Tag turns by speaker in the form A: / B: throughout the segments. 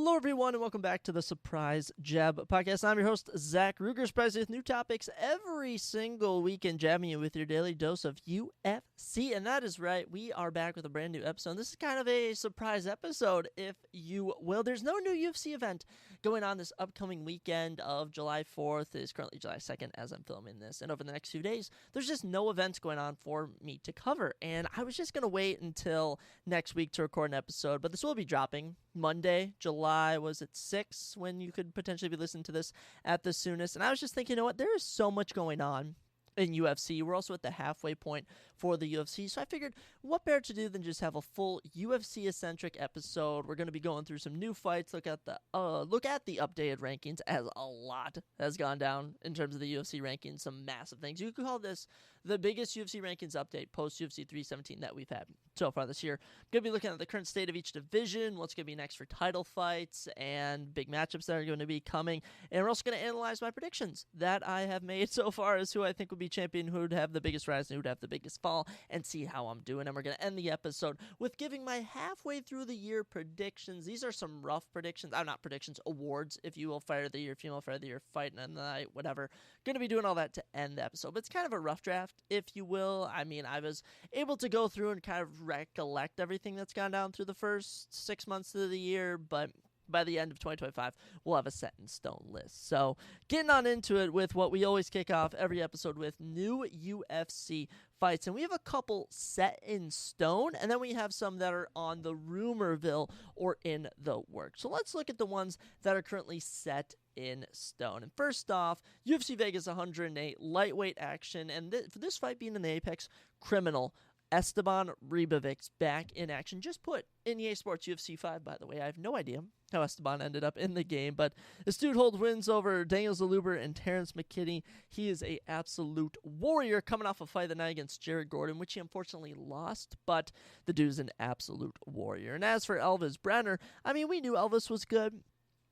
A: Hello, everyone, and welcome back to the Surprise Jab Podcast. I'm your host, Zach Ruger, surprised with new topics every single week and jabbing you with your daily dose of UFC. And that is right, we are back with a brand new episode. This is kind of a surprise episode, if you will. There's no new UFC event going on this upcoming weekend of July 4th. It is currently July 2nd as I'm filming this. And over the next few days, there's just no events going on for me to cover. And I was just going to wait until next week to record an episode, but this will be dropping Monday, July, was it 6, when you could potentially be listening to this at the soonest. And I was just thinking, you know what, there is so much going on in UFC. We're also at the halfway point for the UFC, so I figured what better to do than just have a full UFC-centric episode. We're going to be going through some new fights, look at the updated rankings, as a lot has gone down in terms of the UFC rankings, some massive things. You could call this the biggest UFC rankings update post-UFC 317 that we've had so far this year. I'm going to be looking at the current state of each division, what's going to be next for title fights, and big matchups that are going to be coming. And we're also going to analyze my predictions that I have made so far as who I think would be champion, who would have the biggest rise, and who would have the biggest fall, and see how I'm doing. And we're going to end the episode with giving my halfway through the year predictions. These are some rough predictions. Not predictions, awards, if you will. Fighter of the year, female fighter of the year, fight of the night, whatever. Going to be doing all that to end the episode. But it's kind of a rough draft, if you will. I mean, I was able to go through and kind of recollect everything that's gone down through the first 6 months of the year, but by the end of 2025, we'll have a set-in-stone list. So, getting on into it with what we always kick off every episode with, new UFC fights. And we have a couple set in stone, and then we have some that are on the rumorville or in the works. So let's look at the ones that are currently set in stone. And first off, UFC Vegas 108, lightweight action, and for this fight being in the Apex, criminal Esteban Ribovic back in action. Just put in EA Sports UFC 5, by the way. I have no idea how Esteban ended up in the game, but this dude holds wins over Daniel Zaluber and Terrence McKinney. He is a absolute warrior coming off a fight the night against Jared Gordon, which he unfortunately lost, but the dude's an absolute warrior. And as for Elvis Brenner, I mean, we knew Elvis was good.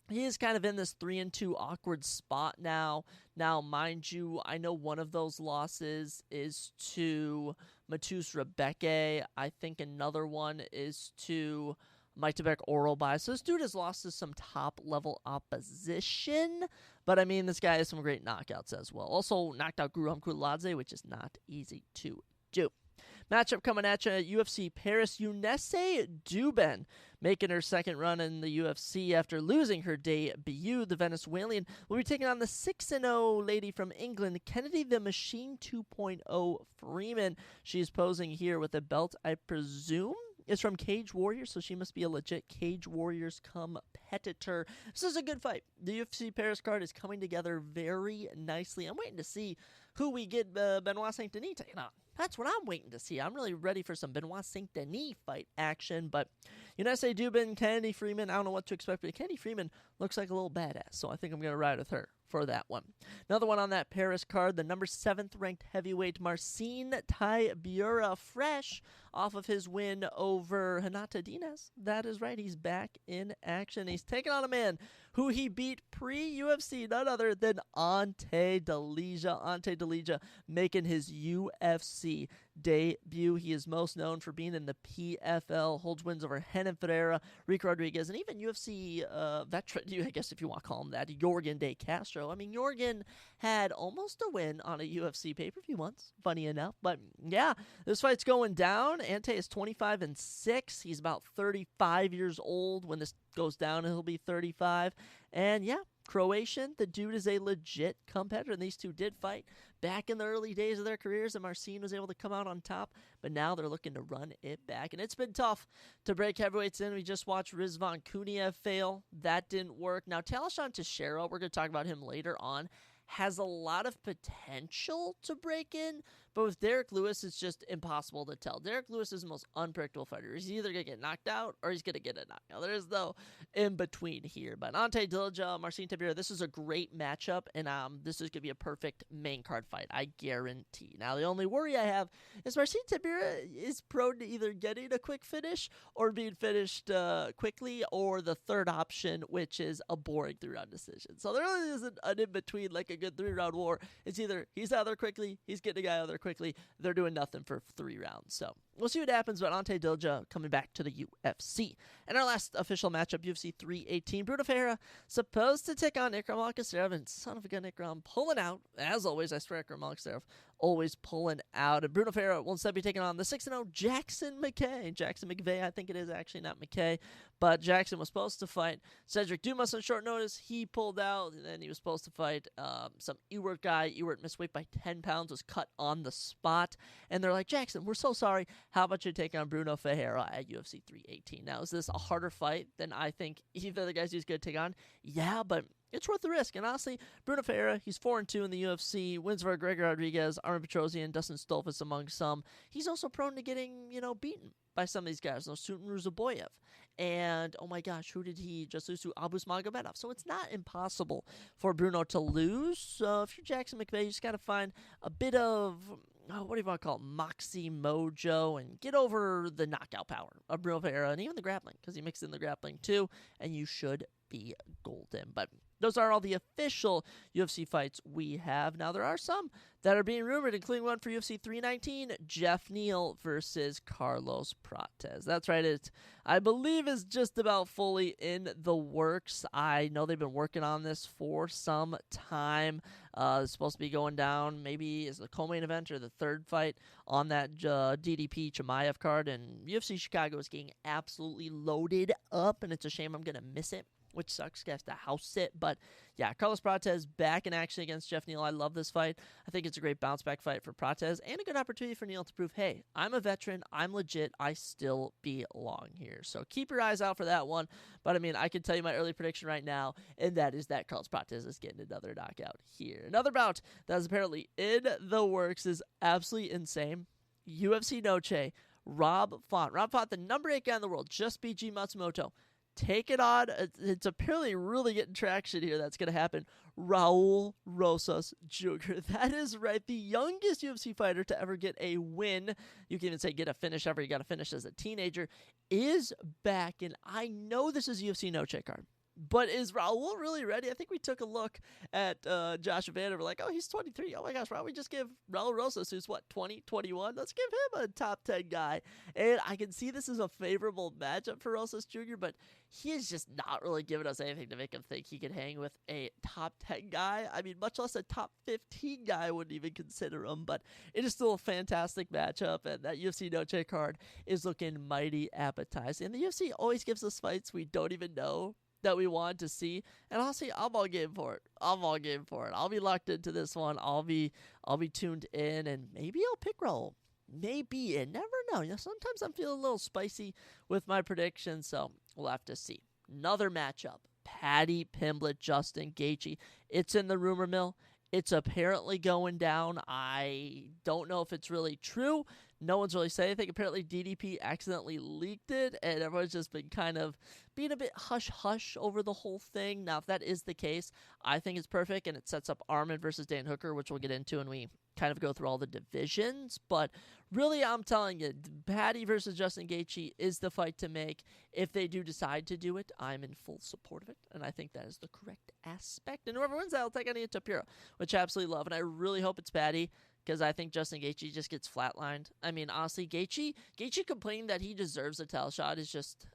A: He is kind of in this 3-2 awkward spot now. Now, mind you, I know one of those losses is to Matus Rebecca. I think another one is to Mike Tibek oral by. So this dude has lost to some top-level opposition. But, I mean, this guy has some great knockouts as well. Also knocked out Guram Kuladze, which is not easy to do. Matchup coming at you, UFC Paris, Eunice Dubin making her second run in the UFC after losing her debut. The Venezuelan will be taking on the 6-0 lady from England, Kennedy the Machine 2.0 Freeman. She's posing here with a belt, I presume is from Cage Warriors, so she must be a legit Cage Warriors competitor. This is a good fight. The UFC Paris card is coming together very nicely. I'm waiting to see who we get Benoit Saint Denis taking on. That's what I'm waiting to see. I'm really ready for some Benoit Saint Denis fight action, but Eunice Dubin, Kennedy Freeman, I don't know what to expect, but Kennedy Freeman looks like a little badass, so I think I'm going to ride with her for that one. Another one on that Paris card, the number 7th ranked heavyweight Marcin Tybura, fresh off of his win over Renata Diaz. That is right, he's back in action. He's taking on a man who he beat pre-UFC, none other than Ante Delija. Ante Delija making his UFC debut. He is most known for being in the PFL, holds wins over Renan Ferreira, Rico Rodriguez, and even UFC veteran, I guess if you want to call him that, Yorgan De Castro. I mean, Yorgan had almost a win on a UFC pay-per-view once, funny enough. But yeah, this fight's going down. Ante is 25-6. He's about 35 years old. When this goes down, he'll be 35. And yeah, Croatian, the dude is a legit competitor, and these two did fight back in the early days of their careers, and Marcin was able to come out on top, but now they're looking to run it back, and it's been tough to break heavyweights in. We just watched Rizvan Kuniev fail. That didn't work. Now, Talashan Teixeira, we're going to talk about him later on, has a lot of potential to break in, but with Derek Lewis, it's just impossible to tell. Derek Lewis is the most unpredictable fighter. He's either going to get knocked out or he's going to get a knockout. There is no in between here. But Ante Delija, Marcin Tybura, this is a great matchup, and this is going to be a perfect main card fight, I guarantee. Now, the only worry I have is Marcin Tybura is prone to either getting a quick finish or being finished quickly, or the third option, which is a boring 3-round decision. So there really isn't an in-between like a good 3-round war. It's either he's out there quickly, he's getting a guy out there quickly, they're doing nothing for 3 rounds. So we'll see what happens with Ante Dillashaw coming back to the UFC. And our last official matchup, UFC 318, Bruno Ferreira supposed to take on Ikram Alkaserov, and son of a gun, Ikram pulling out. As always, I swear Ikram Alkaserov always pulling out. And Bruno Ferreira will instead be taking on the 6-0 Jackson McKay. Jackson McVeigh, I think it is actually, not McKay. But Jackson was supposed to fight Cedric Dumas on short notice. He pulled out, and then he was supposed to fight some Ewert guy. Ewert missed weight by 10 pounds, was cut on the spot. And they're like, Jackson, we're so sorry. How about you take on Bruno Ferreira at UFC 318? Now, is this a harder fight than I think either of the guys he's going to take on? Yeah, but it's worth the risk. And honestly, Bruno Ferreira, he's 4-2 in the UFC, wins over Gregor Rodriguez, Armin Petrosian, Dustin Stolfus among some. He's also prone to getting, beaten by some of these guys. No, Sultan Ruzaboyev. And, oh my gosh, who did he just lose to? Abus Magomedov. So it's not impossible for Bruno to lose. So if you're Jackson McVeigh, you just got to find a bit of, what do you want to call it, moxie mojo, and get over the knockout power of Bruno Ferreira, and even the grappling, because he mixed in the grappling too, and you should be golden. But those are all the official UFC fights we have. Now, there are some that are being rumored, including one for UFC 319, Jeff Neal versus Carlos Prates. That's right. It, I believe, is just about fully in the works. I know they've been working on this for some time. It's supposed to be going down maybe as the co-main event or the third fight on that DDP Chimaev card. And UFC Chicago is getting absolutely loaded up, and it's a shame I'm going to miss it, which sucks. I have to house sit. But yeah, Carlos Prates back in action against Jeff Neal. I love this fight. I think it's a great bounce back fight for Prates and a good opportunity for Neal to prove, hey, I'm a veteran. I'm legit. I still belong here. So keep your eyes out for that one. But I mean, I can tell you my early prediction right now, and that is that Carlos Prates is getting another knockout here. Another bout that is apparently in the works is absolutely insane. UFC Noche, Rob Font. Rob Font, the number 8 guy in the world, just beat G Matsumoto. Take it on. It's apparently really getting traction here. That's going to happen. Raul Rosas Jr. That is right. The youngest UFC fighter to ever get a win. You can even say get a finish ever. You got to finish as a teenager. Is back. And I know this is UFC no check card. But is Raul really ready? I think we took a look at Josh Evander. We're like, oh, he's 23. Oh, my gosh, why don't we just give Raul Rosas, who's, 20, 21? Let's give him a top 10 guy. And I can see this is a favorable matchup for Rosas Jr., but he is just not really giving us anything to make him think he can hang with a top 10 guy. I mean, much less a top 15 guy. I wouldn't even consider him, but it is still a fantastic matchup, and that UFC no-check card is looking mighty appetizing. And the UFC always gives us fights we don't even know that we want to see, and honestly, I'm all game for it. I'll be locked into this one. I'll be tuned in, and maybe I'll pick Raul. Maybe, and never know. Sometimes I'm feeling a little spicy with my predictions, so we'll have to see. Another matchup: Paddy Pimblett, Justin Gaethje. It's in the rumor mill. It's apparently going down. I don't know if it's really true. No one's really saying anything. Apparently, DDP accidentally leaked it, and everyone's just been kind of being a bit hush-hush over the whole thing. Now, if that is the case, I think it's perfect, and it sets up Armin versus Dan Hooker, which we'll get into when we kind of go through all the divisions. But really, I'm telling you, Paddy versus Justin Gaethje is the fight to make. If they do decide to do it, I'm in full support of it, and I think that is the correct aspect. And whoever wins that, I'll take on Ian Tapiro, which I absolutely love, and I really hope it's Paddy, because I think Justin Gaethje just gets flatlined. I mean, honestly, Gaethje complaining that he deserves a title shot is just,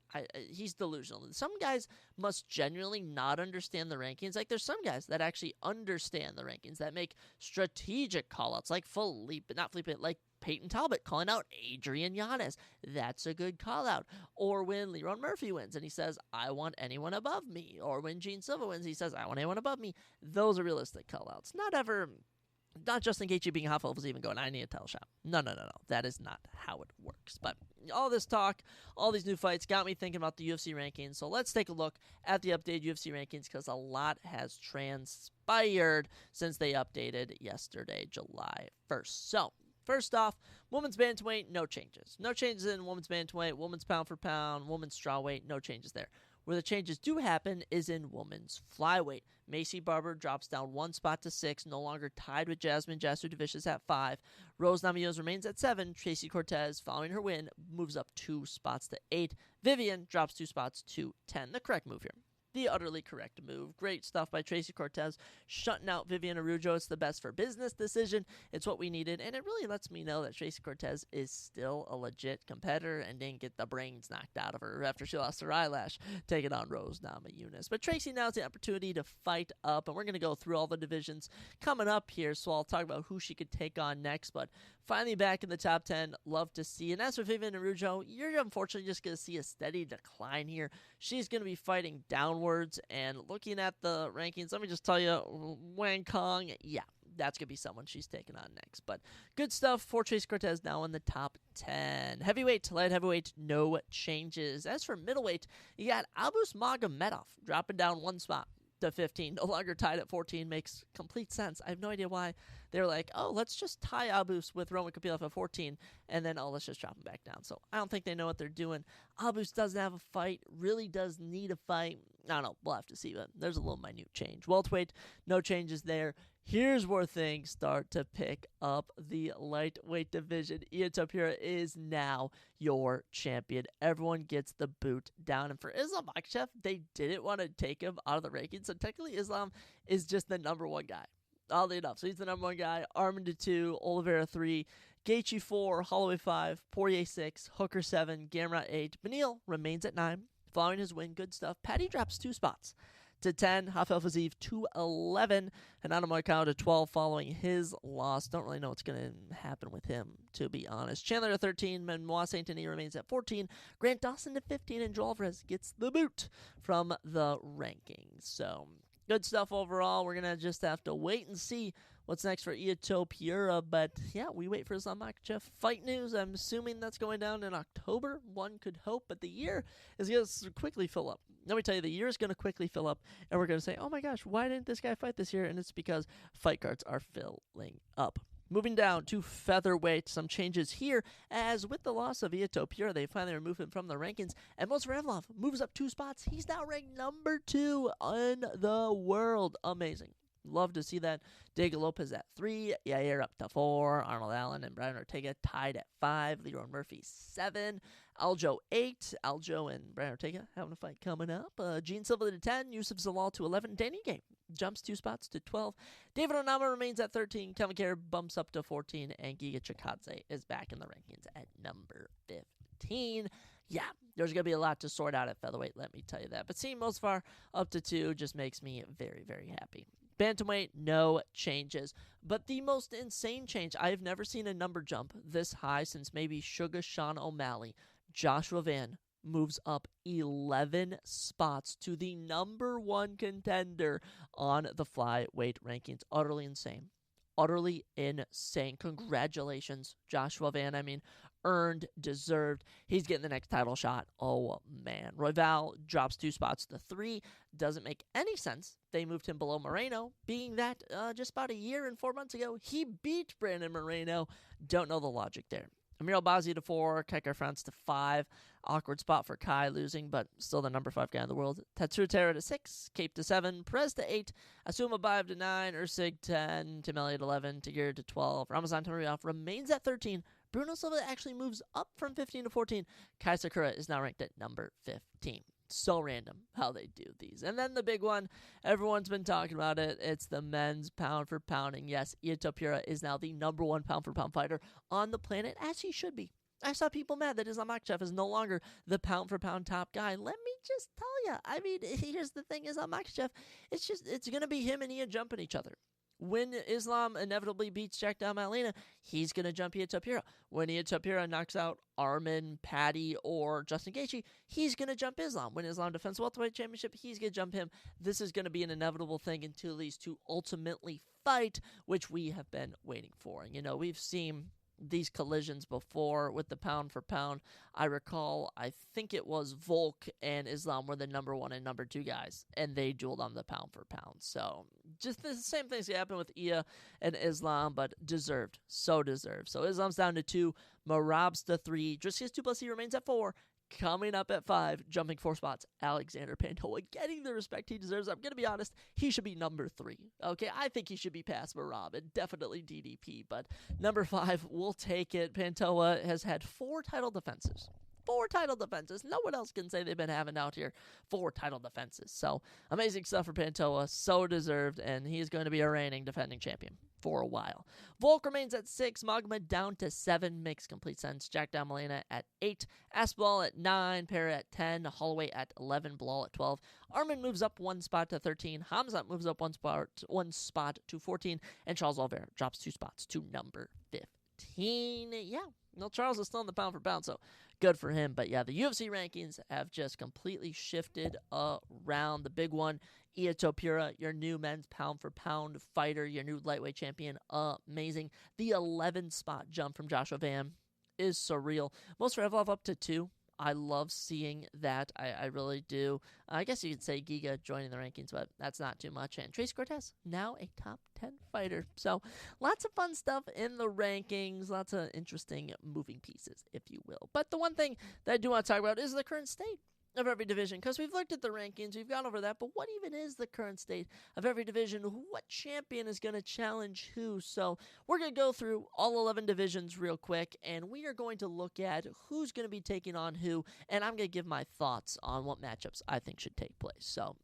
A: he's delusional. Some guys must genuinely not understand the rankings. Like, there's some guys that actually understand the rankings, that make strategic call-outs, like like Peyton Talbot calling out Adrian Yanez. That's a good call-out. Or when Leron Murphy wins and he says, I want anyone above me. Or when Gene Silva wins, he says, I want anyone above me. Those are realistic call-outs. Not Justin Gaethje being half levels even going, I need a title shot. No. That is not how it works. But all this talk, all these new fights got me thinking about the UFC rankings. So let's take a look at the updated UFC rankings, because a lot has transpired since they updated yesterday, July 1st. So first off, women's bantamweight, no changes. No changes in women's bantamweight, women's pound for pound, women's strawweight, no changes there. Where the changes do happen is in women's flyweight. Macy Barber drops down 1 spot to 6, no longer tied with Jasmine Jasudavicius at 5. Rose Namajunas remains at 7. Tracy Cortez, following her win, moves up 2 spots to 8. Vivian drops 2 spots to 10. The correct move here. the utterly correct move. Great stuff by Tracy Cortez, shutting out Viviane Araújo. It's the best for business decision. It's what we needed, and it really lets me know that Tracy Cortez is still a legit competitor and didn't get the brains knocked out of her after she lost her eyelash taking on Rose Namajunas. But Tracy now has the opportunity to fight up, and we're going to go through all the divisions coming up here, so I'll talk about who she could take on next. But finally back in the top 10, love to see. And as for Viviane Araújo, you're unfortunately just going to see a steady decline here. She's going to be fighting downwards, and looking at the rankings, let me just tell you, Wang Kong, yeah, that's going to be someone she's taking on next. But good stuff for Tracy Cortez now in the top 10. Heavyweight, light heavyweight, no changes. As for middleweight, you got Abus Magomedov dropping down one spot to 15. No longer tied at 14. Makes complete sense. I have no idea why they're like, oh, let's just tie Abus with Roman Kopylov at 14, and then, oh, let's just drop him back down. So I don't think they know what they're doing. Abus doesn't have a fight, really does need a fight. I don't know. We'll have to see, but there's a little minute change. Welterweight, no changes there. Here's where things start to pick up the lightweight division. Ilia Topuria is now your champion. Everyone gets the boot down. And for Islam Makhachev, they didn't want to take him out of the rankings. So technically, Islam is just the number one guy. Oddly enough. So he's the number one guy. Armand 2, Oliveira 3, Gaethje 4, Holloway 5, Poirier 6, Hooker 7, Gamrot 8. Beneil remains at 9. Following his win, good stuff. Paddy drops 2 spots to 10, Rafael Fiziev to 11, and Renato Moicano to 12 following his loss. Don't really know what's going to happen with him, to be honest. Chandler to 13, Benoit Saint-Denis remains at 14, Grant Dawson to 15, and Joel Alvarez gets the boot from the rankings. So good stuff overall. We're going to just have to wait and see what's next for Ilia Topuria. But yeah, we wait for Islam Makhachev fight news. I'm assuming that's going down in October. One could hope, but the year is going to quickly fill up. Let me tell you, the year is going to quickly fill up, and we're going to say, oh my gosh, why didn't this guy fight this year? And it's because fight cards are filling up. Moving down to featherweight, some changes here, as with the loss of Ilia Topuria, they finally removed him from the rankings, and Movsar Evloev moves up 2 spots. He's now ranked number 2 in the world. Amazing. Love to see that. Diego Lopez at 3, Yair up to 4, Arnold Allen and Brian Ortega tied at 5, Leroy Murphy 7, Aljo 8, Aljo and Brian Ortega having a fight coming up, Gene Silva to 10, Yusuf Zalal to 11, Danny Game jumps 2 spots to 12, David Onama remains at 13, Kevin Kerr bumps up to 14, and Giga Chikadze is back in the rankings at number 15. Yeah, there's going to be a lot to sort out at featherweight, let me tell you that. But seeing Mosfar up to 2 just makes me very, very happy. Bantamweight, no changes. But the most insane change, I've never seen a number jump this high since maybe Sugar Sean O'Malley. Joshua Van moves up 11 spots to the number 1 contender on the flyweight rankings. Utterly insane. Utterly insane. Congratulations, Joshua Van. I mean, earned, deserved. He's getting the next title shot. Oh, man. Royval drops 2 spots to 3. Doesn't make any sense. They moved him below Moreno, being that just about a year and 4 months ago, he beat Brandon Moreno. Don't know the logic there. Amir Albazi to 4, Kai France to 5. Awkward spot for Kai losing, but still the number 5 guy in the world. Tatsuro Terra to 6, Cape to 7, Perez to 8, Asuma Bayev to 9, Ursig 10, Timeli at 11, Tagir to 12. Ramazan Tamariyov remains at 13. Bruno Silva actually moves up from 15 to 14. Kai Sakura is now ranked at number 15. So random how they do these. And then the big one, everyone's been talking about it. It's the men's pound for pounding. Yes, Ilia Topuria is now the number 1 pound for pound fighter on the planet, as he should be. I saw people mad that Islam Makhachev is no longer the pound for pound top guy. Let me just tell you. I mean, here's the thing, Islam Makhachev, it's going to be him and Ilia jumping each other. When Islam inevitably beats Jack Del Maddalena, he's going to jump Ilia Topuria. When Ilia Topuria knocks out Armin, Paddy, or Justin Gaethje, he's going to jump Islam. When Islam defends welterweight championship, he's going to jump him. This is going to be an inevitable thing until these two ultimately fight, which we have been waiting for. And, you know, we've seen these collisions before with the pound for pound. I recall, I think it was Volk and Islam were the number 1 and number 2 guys, and they dueled on the pound for pound. So just the same things that happened with Ilia and Islam, but deserved. So deserved. So Islam's down to 2, Merab's to 3, Dricus Du Plessis remains at 4, coming up at 5, jumping 4 spots, Alexander Pantoja getting the respect he deserves. I'm going to be honest, he should be number 3. Okay, I think he should be past Merab and definitely DDP, but number 5, we'll take it. Pantoja has had 4 title defenses. 4 title defenses. No one else can say they've been having out here 4 title defenses. So amazing stuff for Pantoja. So deserved, and he's going to be a reigning defending champion for a while. Volk remains at 6, Magma down to 7, makes complete sense. Jack Molina at 8, Aspinall at 9, Pera at 10, Holloway at 11, Bilal at 12. Arman moves up 1 spot to 13, Hamzat moves up 1 spot to 14, and Charles Oliveira drops 2 spots to number 15. Yeah, no, Charles is still in the pound for pound, so good for him. But yeah, the UFC rankings have just completely shifted around. The big one, Ilia Topuria, your new men's pound for pound fighter, your new lightweight champion, amazing. The 11 spot jump from Joshua Van is surreal. Most Revlov up to 2. I love seeing that. I really do. I guess you could say Giga joining the rankings, but that's not too much. And Trace Cortez, now a top 10 fighter. So lots of fun stuff in the rankings. Lots of interesting moving pieces, if you will. But the one thing that I do want to talk about is the current state of every division, because we've looked at the rankings, we've gone over that, but what even is the current state of every division? What champion is going to challenge who? So we're going to go through all 11 divisions real quick, and we are going to look at who's going to be taking on who, and I'm going to give my thoughts on what matchups I think should take place. So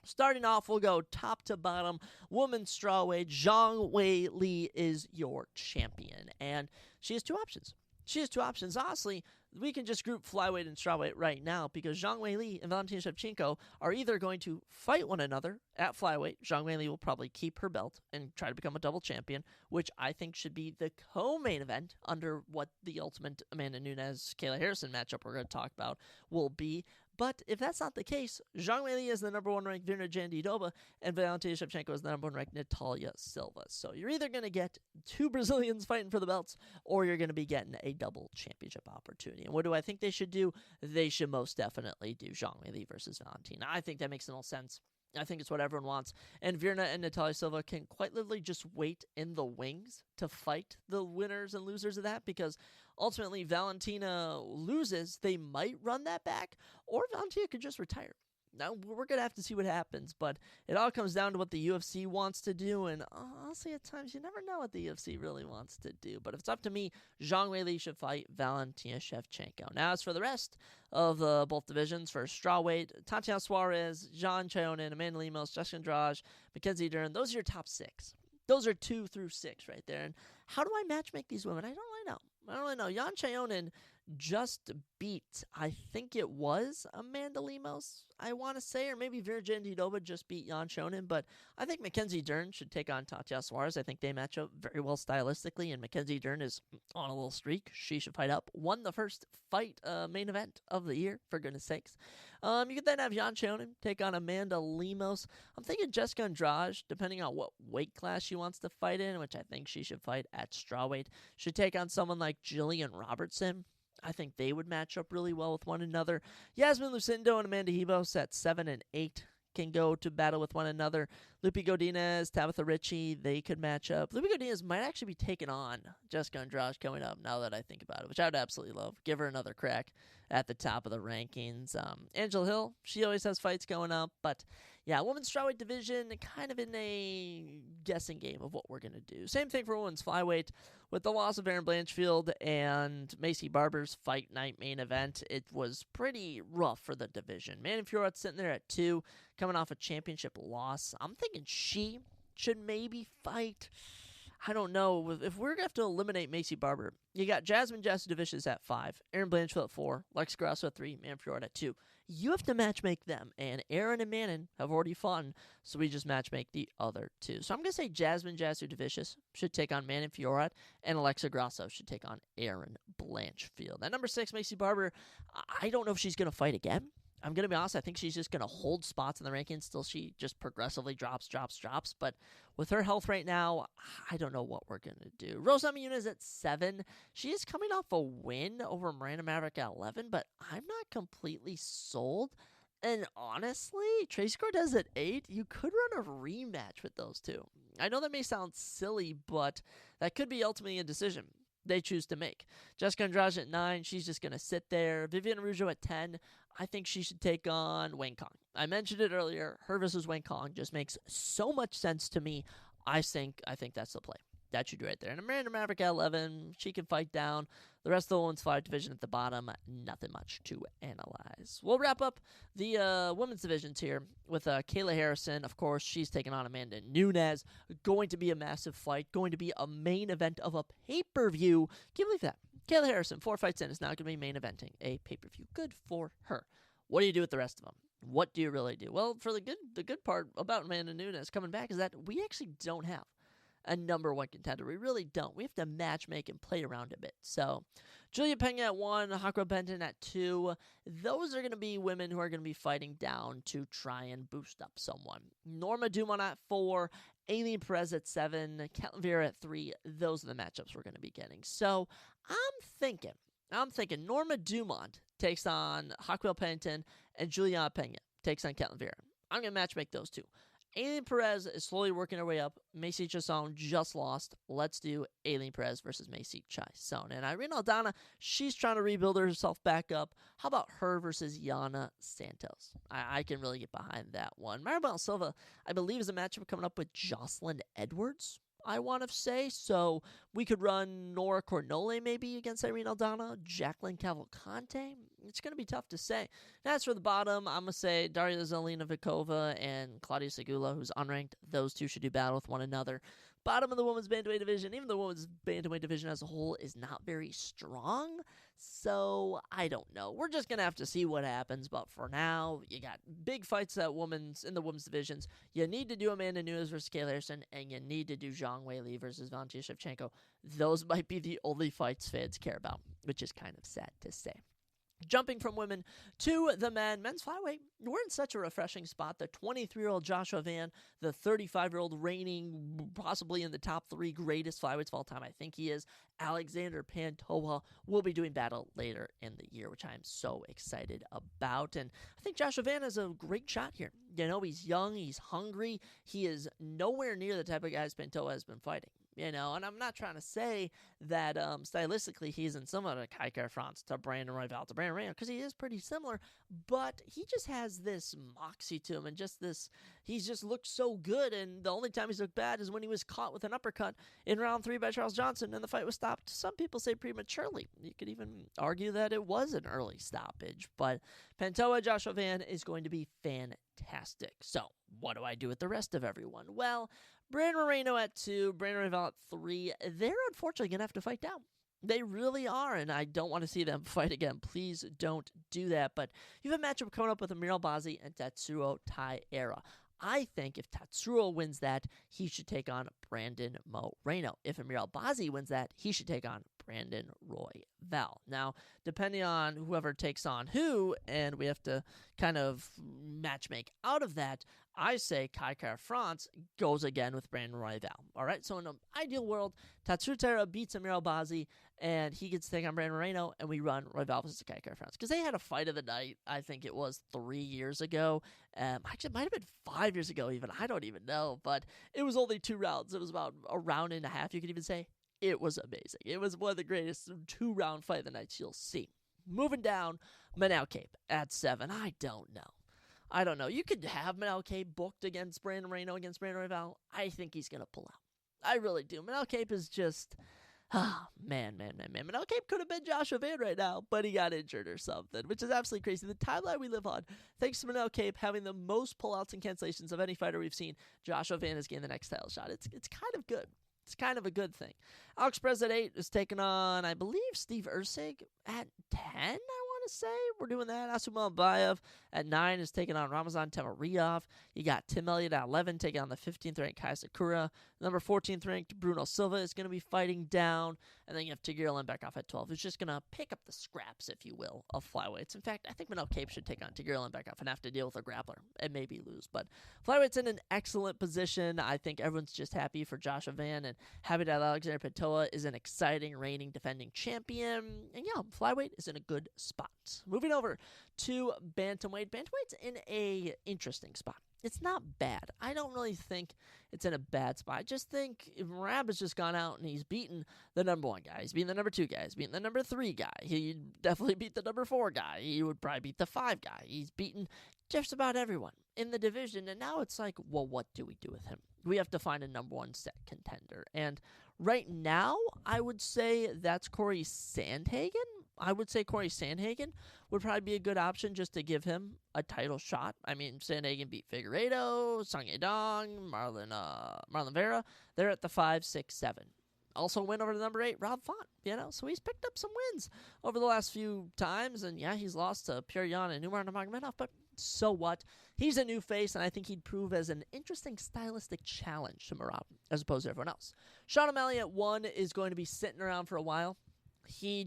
A: starting off, we'll go top to bottom. Women's strawweight, Zhang Wei Li is your champion, and she has 2 options. Honestly, we can just group flyweight and strawweight right now, because Zhang Wei Li and Valentina Shevchenko are either going to fight one another at flyweight. Zhang Wei Li will probably keep her belt and try to become a double champion, which I think should be the co-main event under what the ultimate Amanda Nunes-Kayla Harrison matchup we're going to talk about will be. But if that's not the case, Zhang Wei Li is the number 1 ranked Virna Jandiroba, and Valentina Shevchenko is the number 1 ranked Natalia Silva. So you're either going to get 2 Brazilians fighting for the belts, or you're going to be getting a double championship opportunity. And what do I think they should do? They should most definitely do Zhang Wei Li versus Valentina. I think that makes the most sense. I think it's what everyone wants. And Virna and Natalia Silva can quite literally just wait in the wings to fight the winners and losers of that, because ultimately Valentina loses, they might run that back, or Valentina could just retire. Now, we're going to have to see what happens, but it all comes down to what the UFC wants to do, and honestly, at times, you never know what the UFC really wants to do. But if it's up to me, Zhang Wei Li should fight Valentina Shevchenko. Now, as for the rest of both divisions, for strawweight, Tatiana Suarez, Jean Chayonin, Amanda Lemos, Jessica Andrade, Mackenzie Dern, those are your top 6. Those are 2 through 6 right there. And how do I matchmake these women? I don't really know. Jan Chayonin just beat, I think it was Amanda Lemos, I want to say, or maybe Virgin Jandiroba just beat Jan Chayonin, but I think Mackenzie Dern should take on Tatiana Suarez. I think they match up very well stylistically, and Mackenzie Dern is on a little streak. She should fight up. Won the first fight main event of the year, for goodness sakes. You could then have Jan Chayonin take on Amanda Lemos. I'm thinking Jessica Andrade, depending on what weight class she wants to fight in, which I think she should fight at strawweight, should take on someone like Jillian Robertson. I think they would match up really well with one another. Yasmin Lucindo and Amanda Ribas at 7 and 8 can go to battle with one another. Lupi Godinez, Tabitha Ritchie, they could match up. Lupi Godinez might actually be taking on Jessica Andrade coming up, now that I think about it, which I would absolutely love. Give her another crack at the top of the rankings. Angela Hill, she always has fights going up, but yeah, women's strawweight division, kind of in a guessing game of what we're going to do. Same thing for women's flyweight. With the loss of Erin Blanchfield and Macy Barber's fight night main event, it was pretty rough for the division. Manny Fiorot's sitting there at 2, coming off a championship loss. I'm thinking she should maybe fight. I don't know. If we're going to have to eliminate Macy Barber, you got Jasmine Jasudavicius at 5, Erin Blanchfield at 4, Lex Grasso at 3, Manny Fiorot at 2. You have to matchmake them, and Aaron and Manon have already fought, so we just matchmake the other 2. So I'm going to say Jasmine Jasudavicius should take on Manon Fiorot, and Alexa Grasso should take on Erin Blanchfield. At number 6, Macy Barber, I don't know if she's going to fight again. I'm going to be honest, I think she's just going to hold spots in the rankings till she just progressively drops. But with her health right now, I don't know what we're going to do. Rosa Namajunas at 7. She is coming off a win over Miranda Maverick at 11, but I'm not completely sold. And honestly, Tracy Cortez at 8, you could run a rematch with those 2. I know that may sound silly, but that could be ultimately a decision they choose to make. Jessica Andrade at 9, she's just going to sit there. Vivian Araujo at 10, I think she should take on Wayne Kong. I mentioned it earlier, her versus Wayne Kong just makes so much sense to me. I think that's the play. That should do right there. And Miranda Maverick at 11, she can fight down The rest of the women's flyweight division at the bottom, nothing much to analyze. We'll wrap up the women's divisions here with Kayla Harrison. Of course, she's taking on Amanda Nunes. Going to be a massive fight. Going to be a main event of a pay-per-view. Can you believe that? Kayla Harrison, 4 fights in, is now going to be main eventing a pay-per-view. Good for her. What do you do with the rest of them? What do you really do? Well, for the good part about Amanda Nunes coming back is that we actually don't have a number one contender. We really don't. We have to matchmake and play around a bit. So, Julia Pena at 1, Hakra Benton at 2. Those are going to be women who are going to be fighting down to try and boost up someone. Norma Dumont at 4, Aileen Perez at 7, Ketlin Vieira at 3. Those are the matchups we're going to be getting. So, I'm thinking Norma Dumont takes on Hakra Benton and Juliana Pena takes on Ketlin Vieira. I'm going to matchmake those two. Aileen Perez is slowly working her way up. Macy Chiasson just lost. Let's do Aileen Perez versus Macy Chiasson. And Irene Aldana, she's trying to rebuild herself back up. How about her versus Yana Santos? I can really get behind that one. Maribel Silva, I believe, is a matchup coming up with Jocelyn Edwards, I want to say. So we could run Nora Cornole maybe against Irene Aldana, Jacqueline Cavalcante. It's going to be tough to say. And as for the bottom, I'm going to say Daria Zelina Vikova and Claudia Segula, who's unranked. Those two should do battle with one another. Bottom of the women's bantamweight division, even the women's bantamweight division as a whole is not very strong. So I don't know. We're just going to have to see what happens. But for now, you got big fights in the women's divisions. You need to do Amanda Nunes versus Kayla Harrison, and you need to do Zhang Weili versus Valentina Shevchenko. Those might be the only fights fans care about, which is kind of sad to say. Jumping from women to the men, men's flyweight, we're in such a refreshing spot. The 23-year-old Joshua Van, the 35-year-old reigning, possibly in the top 3 greatest flyweights of all time, I think he is, Alexander Pantoja, will be doing battle later in the year, which I am so excited about. And I think Joshua Van has a great shot here. You know, he's young, he's hungry, he is nowhere near the type of guys Pantoja has been fighting. You know, and I'm not trying to say that stylistically he's in similar to Kai France, to Brandon Royval, to Brandon Moreno, because he is pretty similar, but he just has this moxie to him and just this, he's just looked so good, and the only time he's looked bad is when he was caught with an uppercut in round 3 by Charles Johnson, and the fight was stopped, some people say prematurely. You could even argue that it was an early stoppage, but Pantoja Joshua Van is going to be fantastic. So, what do I do with the rest of everyone? Well, Brandon Moreno at 2, Brandon Royval at 3. They're unfortunately going to have to fight down. They really are, and I don't want to see them fight again. Please don't do that. But you have a matchup coming up with Amir Albazi and Tatsuo Taira. I think if Tatsuo wins that, he should take on Brandon Moreno. If Amir Albazi wins that, he should take on Brandon Royval. Now, depending on whoever takes on who, and we have to kind of matchmake out of that, I say Kai France goes again with Brandon Royval. All right, so in an ideal world, Tatsuo Taira beats Amir Albazi, and he gets to take on Brandon Moreno, and we run Royval versus Kai France. Because they had a fight of the night, I think it was 3 years ago. Actually, it might have been 5 years ago even. I don't even know, but it was only 2 rounds. It was about a round and a half, you could even say. It was amazing. It was one of the greatest 2-round fight of the nights you'll see. Moving down, Manel Cape at 7. I don't know. You could have Manel Cape booked against Brandon Moreno, against Brandon Royval. I think he's going to pull out. I really do. Manel Cape is just, man. Manel Cape could have been Joshua Van right now, but he got injured or something, which is absolutely crazy. The timeline we live on, thanks to Manel Cape having the most pullouts and cancellations of any fighter we've seen, Joshua Van has gained the next title shot. It's kind of good. It's kind of a good thing. Alex Perez at 8 is taking on, I believe, Steve Ursig at 10, I want to say. We're doing that. Asuma Bayev at 9 is taking on Ramazan Temariov. You got Tim Elliott at 11 taking on the 15th ranked Kai Sakura. Number 14th ranked Bruno Silva is going to be fighting down. And then you have Tigir Lembekoff at 12, who's just going to pick up the scraps, if you will, of flyweights. In fact, I think Manel Cape should take on Tigir Lembekoff and have to deal with a grappler and maybe lose. But flyweights in an excellent position. I think everyone's just happy for Joshua Van, and happy that Alexander Pantoja is an exciting reigning defending champion. And yeah, flyweight is in a good spot. Moving over to bantamweight. Bantamweight's in a interesting spot. It's not bad. I don't really think it's in a bad spot. I just think if Merab has just gone out and he's beaten the number 1 guy, he's beaten the number 2 guy, he's beaten the number 3 guy, he definitely beat the number 4 guy, he would probably beat the 5 guy, he's beaten just about everyone in the division, and now it's like, well, what do we do with him? We have to find a number 1 set contender, and Right now, I would say that's Corey Sandhagen. I would say Corey Sandhagen would probably be a good option just to give him a title shot. I mean, Sandhagen beat Figueiredo, Song Yadong, Marlon Vera. They're at the 5, 6, 7. Also win over the number 8, Rob Font, so he's picked up some wins over the last few times, and yeah, he's lost to Pierre Yan and Umar Nurmagomedov, but so what? He's a new face, and I think he'd prove as an interesting stylistic challenge to Merab, as opposed to everyone else. Sean O'Malley at 1 is going to be sitting around for a while. I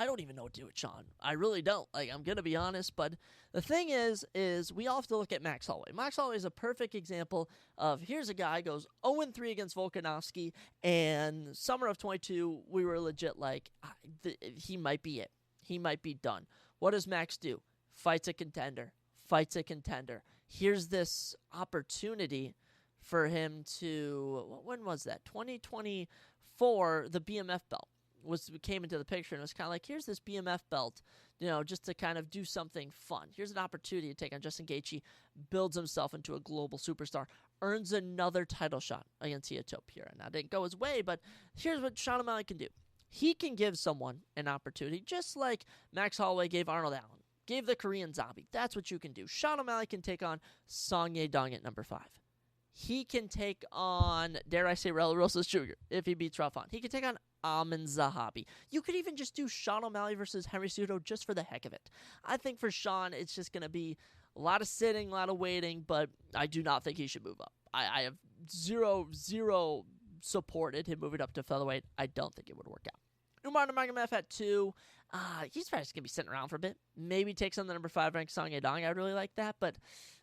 A: don't even know what to do with Sean. I really don't. I'm going to be honest, but the thing is we all have to look at Max Holloway. Max Holloway is a perfect example of, here's a guy goes 0-3 against Volkanovski, and summer of 22, we were legit he might be it. He might be done. What does Max do? Fights a contender. Here's this opportunity for him to, when was that? 2024, the BMF belt came into the picture, and it was kind of like, here's this BMF belt, just to kind of do something fun. Here's an opportunity to take on Justin Gaethje, builds himself into a global superstar, earns another title shot against Ito Pura. Now, it didn't go his way, but here's what Sean O'Malley can do. He can give someone an opportunity, just like Max Holloway gave Arnold Allen, gave the Korean Zombie. That's what you can do. Sean O'Malley can take on Song Yadong at number 5. He can take on, dare I say, Raul Rosas Jr. if he beats Rafon. He can take on Amin Zahabi. You could even just do Sean O'Malley versus Henry Cejudo just for the heck of it. I think for Sean, it's just going to be a lot of sitting, a lot of waiting, but I do not think he should move up. I have zero supported him moving up to featherweight. I don't think it would work out. Umar Nurmagomedov at 2. He's probably just going to be sitting around for a bit. Maybe takes on the number 5 ranked Song Yadong. I would really like that, but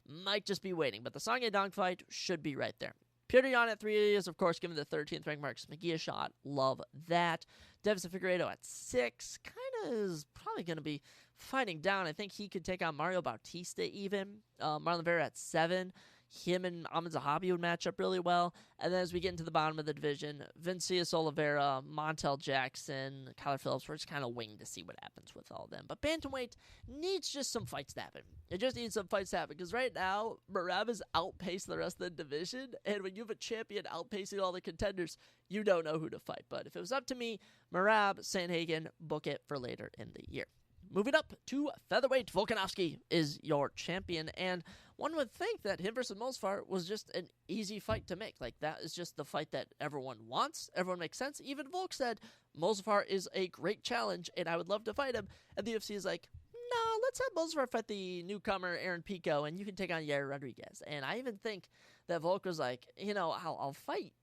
A: might just be waiting. But the Song Yadong fight should be right there. Petr Yan at 3 is, of course, given the 13th ranked Marcus McGee a shot. Love that. Devison Figueiredo at 6. Kind of is probably going to be fighting down. I think he could take on Mario Bautista even. Marlon Vera at 7. Him and Amin Zahabi would match up really well. And then as we get into the bottom of the division, Vincius Oliveira, Montel Jackson, Kyler Phillips, we're just kind of waiting to see what happens with all of them. But bantamweight needs just some fights to happen. It just needs some fights to happen. Because right now, Merab is outpaced the rest of the division. And when you have a champion outpacing all the contenders, you don't know who to fight. But if it was up to me, Merab, Sandhagen, book it for later in the year. Moving up to featherweight, Volkanovski is your champion, and one would think that him versus Mosfar was just an easy fight to make. That is just the fight that everyone wants. Everyone makes sense. Even Volk said, Mosfar is a great challenge, and I would love to fight him. And the UFC is like, no, let's have Mosfar fight the newcomer, Aaron Pico, and you can take on Yair Rodriguez. And I even think that Volk was like, I'll fight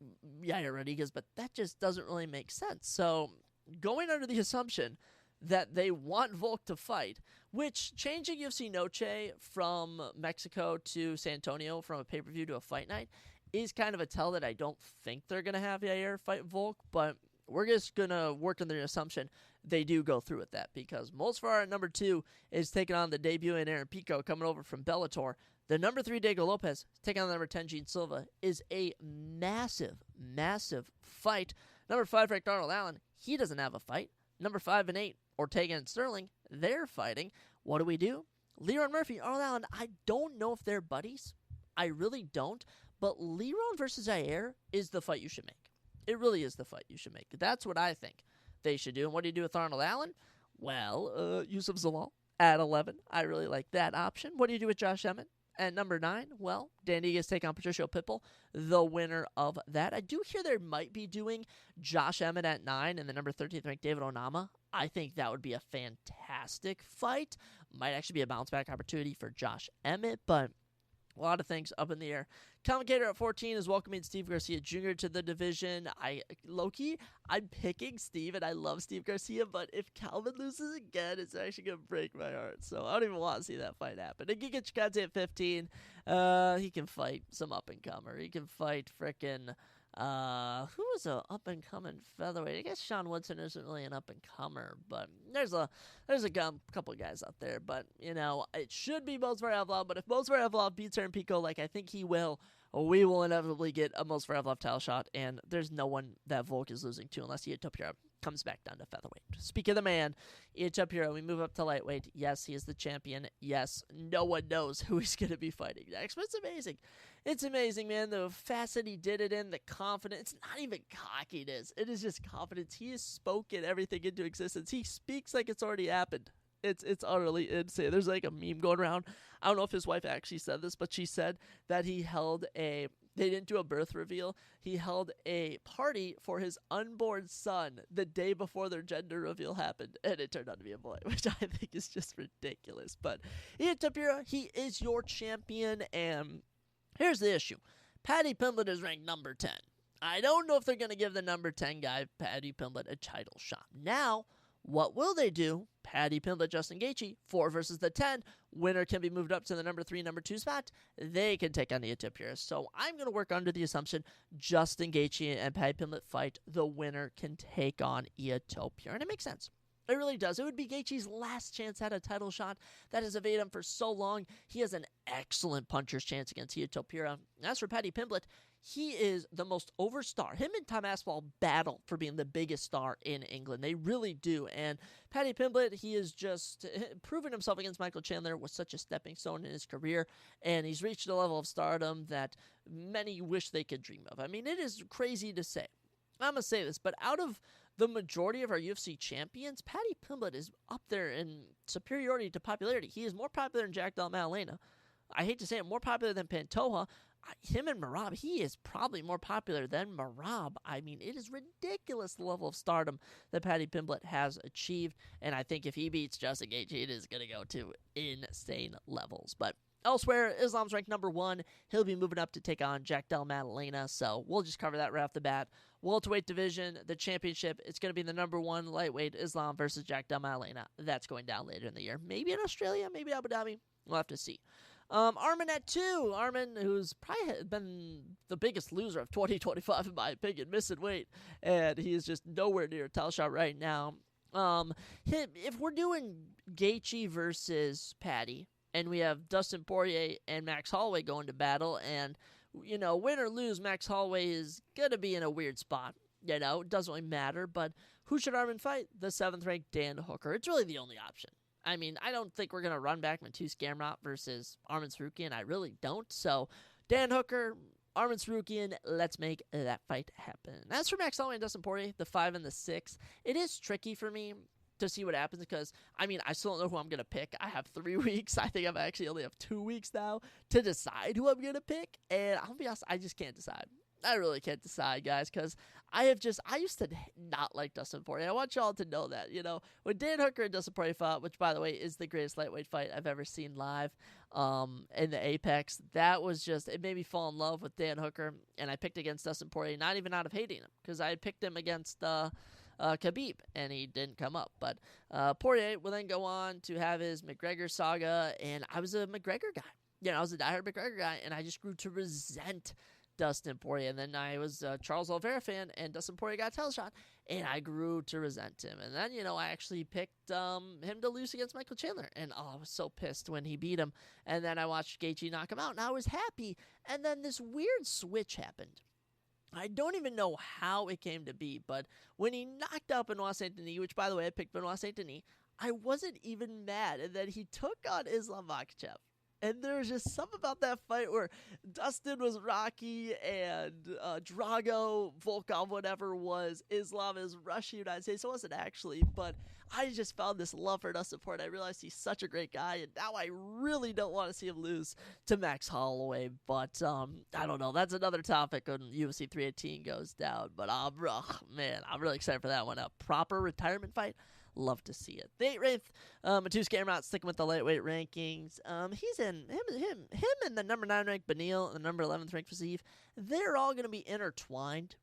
A: Yair Rodriguez, but that just doesn't really make sense. So going under the assumption that they want Volk to fight, which changing UFC Noche from Mexico to San Antonio from a pay-per-view to a fight night is kind of a tell that I don't think they're going to have Yair fight Volk, but we're just going to work on the assumption they do go through with that, because Mosfar at number 2 is taking on the debuting Aaron Pico coming over from Bellator. The number 3 Diego Lopez taking on the number 10 Gene Silva is a massive fight. Number 5 ranked Arnold Allen, he doesn't have a fight. Number 5 and 8, Ortega and Sterling, they're fighting. What do? Leron Murphy, Arnold Allen, I don't know if they're buddies. I really don't. But Leron versus Yair is the fight you should make. It really is the fight you should make. That's what I think they should do. And what do you do with Arnold Allen? Well, Yusuf Zalal at 11. I really like that option. What do you do with Josh Emmett? At number 9, well, Dan Igues take on Patricio Pitbull, the winner of that. I do hear they might be doing Josh Emmett at 9 and the number 13th ranked David Onama. I think that would be a fantastic fight. Might actually be a bounce-back opportunity for Josh Emmett, but a lot of things up in the air. Commentator at 14 is welcoming Steve Garcia Jr. to the division. I'm picking Steve, and I love Steve Garcia, but if Calvin loses again, it's actually going to break my heart. So I don't even want to see that fight happen. And Giga Chikadze at 15, he can fight some up-and-comer. He can fight frickin' who is a up-and-coming featherweight? I guess Sean Woodson isn't really an up-and-comer, but there's a couple of guys out there. But, it should be Mosfar Evlov, but if Mosfar Evlov beats Aaron Pico like I think he will, we will inevitably get a Mosfar Evlov title shot, and there's no one that Volk is losing to unless he hit Topura. comes back down to featherweight. Speak of the man, Ian Shapiro, we move up to lightweight. Yes, he is the champion. Yes, no one knows who he's going to be fighting next, but it's amazing. It's amazing, man, the facet he did it in, the confidence. It's not even cockiness. It is just confidence. He has spoken everything into existence. He speaks like it's already happened. It's utterly insane. There's like a meme going around. I don't know if his wife actually said this, but she said that they didn't do a birth reveal. He held a party for his unborn son the day before their gender reveal happened, and it turned out to be a boy, which I think is just ridiculous. But Ian Shapiro, he is your champion, and here's the issue. Paddy Pimblett is ranked number 10. I don't know if they're going to give the number 10 guy, Paddy Pimblett, a title shot. Now, what will they do? Paddy Pimblett, Justin Gaethje, 4 versus the 10. Winner can be moved up to the number 3, number 2 spot. They can take on Ian Shapiro. So I'm going to work under the assumption Justin Gaethje and Paddy Pimblett fight. The winner can take on Ian Shapiro. And it makes sense. It really does. It would be Gaethje's last chance at a title shot. That has evaded him for so long. He has an excellent puncher's chance against Ian Shapiro. As for Paddy Pimblett, he is the most over star. Him and Tom Aspinall battle for being the biggest star in England. They really do. And Paddy Pimblett, he has just proven himself against Michael Chandler was such a stepping stone in his career. And he's reached a level of stardom that many wish they could dream of. I mean, it is crazy to say. I'm going to say this, but out of the majority of our UFC champions, Paddy Pimblett is up there in superiority to popularity. He is more popular than Jack Della Maddalena. I hate to say it, more popular than Pantoja. Him and Merab, he is probably more popular than Merab. I mean, it is ridiculous the level of stardom that Paddy Pimblett has achieved, and I think if he beats Justin Gaethje, it is going to go to insane levels. But elsewhere, Islam's ranked number 1. He'll be moving up to take on Jack Della Maddalena, so we'll just cover that right off the bat. Welterweight division, the championship, it's going to be the number 1 lightweight, Islam versus Jack Della Maddalena. That's going down later in the year. Maybe in Australia, maybe Abu Dhabi. We'll have to see. Arman at 2. Arman, who's probably been the biggest loser of 2025, in my opinion, missing weight. And he is just nowhere near a title shot right now. If we're doing Gaethje versus Paddy, and we have Dustin Poirier and Max Holloway going to battle, and, you know, win or lose, Max Holloway is going to be in a weird spot. You know, it doesn't really matter. But who should Arman fight? The 7th-ranked Dan Hooker. It's really the only option. I mean, I don't think we're going to run back Mateusz Gamrot versus Arman Tsarukyan. I really don't. So, Dan Hooker, Arman Tsarukyan, let's make that fight happen. As for Max Holloway and Dustin Poirier, the 5 and the 6, it is tricky for me to see what happens because, I mean, I still don't know who I'm going to pick. I have 3 weeks. I think I've actually only have 2 weeks now to decide who I'm going to pick. And I'll be honest, I just can't decide. I really can't decide, guys, because I used to not like Dustin Poirier. I want y'all to know that, you know, when Dan Hooker and Dustin Poirier fought, which, by the way, is the greatest lightweight fight I've ever seen live in the Apex, that was just, it made me fall in love with Dan Hooker, and I picked against Dustin Poirier, not even out of hating him, because I had picked him against Khabib, and he didn't come up. But Poirier will then go on to have his McGregor saga, and I was a McGregor guy. You know, I was a diehard McGregor guy, and I just grew to resent Dustin Poirier, and then I was a Charles Oliveira fan, and Dustin Poirier got a title shot, and I grew to resent him. And then, you know, I actually picked him to lose against Michael Chandler, and I was so pissed when he beat him. And then I watched Gaethje knock him out, and I was happy. And then this weird switch happened. I don't even know how it came to be, but when he knocked out Benoit Saint Denis, which, by the way, I picked Benoit Saint Denis, I wasn't even mad. And then he took on Islam Makhachev. And there was just something about that fight where Dustin was Rocky and Drago, Volkov, whatever was, Islam is Russian United States. It wasn't actually, but I just found this love for Dustin Poirier. I realized he's such a great guy, and now I really don't want to see him lose to Max Holloway. But I don't know. That's another topic when UFC 318 goes down. But man, I'm really excited for that one. A proper retirement fight. Love to see it. The 8th, Mateusz Gamrot sticking with the lightweight rankings. He's in him and the number 9 ranked Beneil and the number 11th ranked Fiziev. They're all going to be intertwined.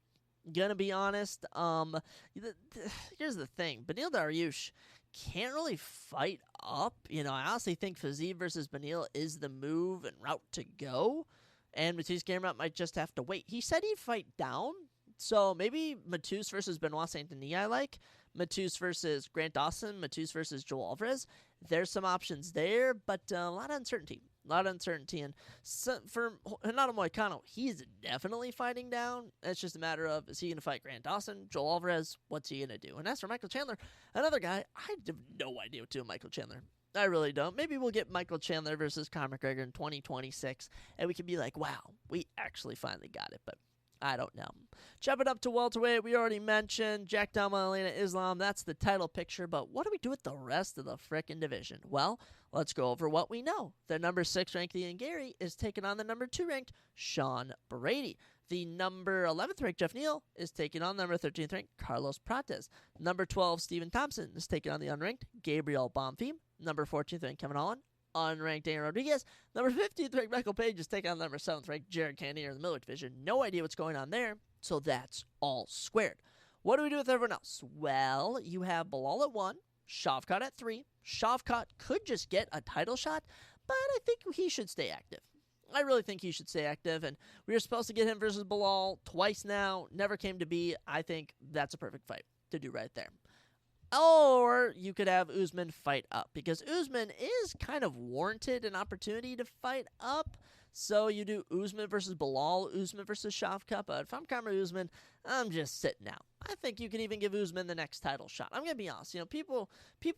A: Gonna be honest. Here's the thing: Beneil Dariush can't really fight up. You know, I honestly think Fiziev versus Beneil is the move and route to go, and Mateusz Gamrot might just have to wait. He said he'd fight down, so maybe Mateusz versus Benoit Saint Denis. I like Mateusz versus Grant Dawson, Mateusz versus Joel Alvarez. There's some options there, but a lot of uncertainty. A lot of uncertainty. And so for Renato Moicano, he's definitely fighting down. It's just a matter of, is he going to fight Grant Dawson, Joel Alvarez? What's he going to do? And as for Michael Chandler, another guy, I have no idea what to do with Michael Chandler. I really don't. Maybe we'll get Michael Chandler versus Conor McGregor in 2026, and we can be like, wow, we actually finally got it. But I don't know. Jumping up to welterweight, we already mentioned Jack Elena Islam. That's the title picture, but what do we do with the rest of the frickin' division? Well, let's go over what we know. The number 6 ranked Ian Gary is taking on the number 2 ranked Sean Brady. The number 11th ranked Jeff Neal is taking on number 13th ranked Carlos Prates. Number 12, Stephen Thompson, is taking on the unranked Gabriel Bonfim. Number 14th ranked Kevin Holland. Unranked Daniel Rodriguez. Number 15th ranked Michael Page is taking on number 7th ranked Jared Cannonier in the middleweight division. No idea what's going on there, so that's all squared. What do we do with everyone else? Well, you have Bilal at 1, Shavkat at 3. Shavkat could just get a title shot, but I think he should stay active. I really think he should stay active, and we were supposed to get him versus Bilal twice now. Never came to be. I think that's a perfect fight to do right there. Or you could have Usman fight up, because Usman is kind of warranted an opportunity to fight up. So you do Usman versus Bilal, Usman versus Shavkat. But if I'm Kamaru Usman, I'm just sitting out. I think you could even give Usman the next title shot. I'm going to be honest. People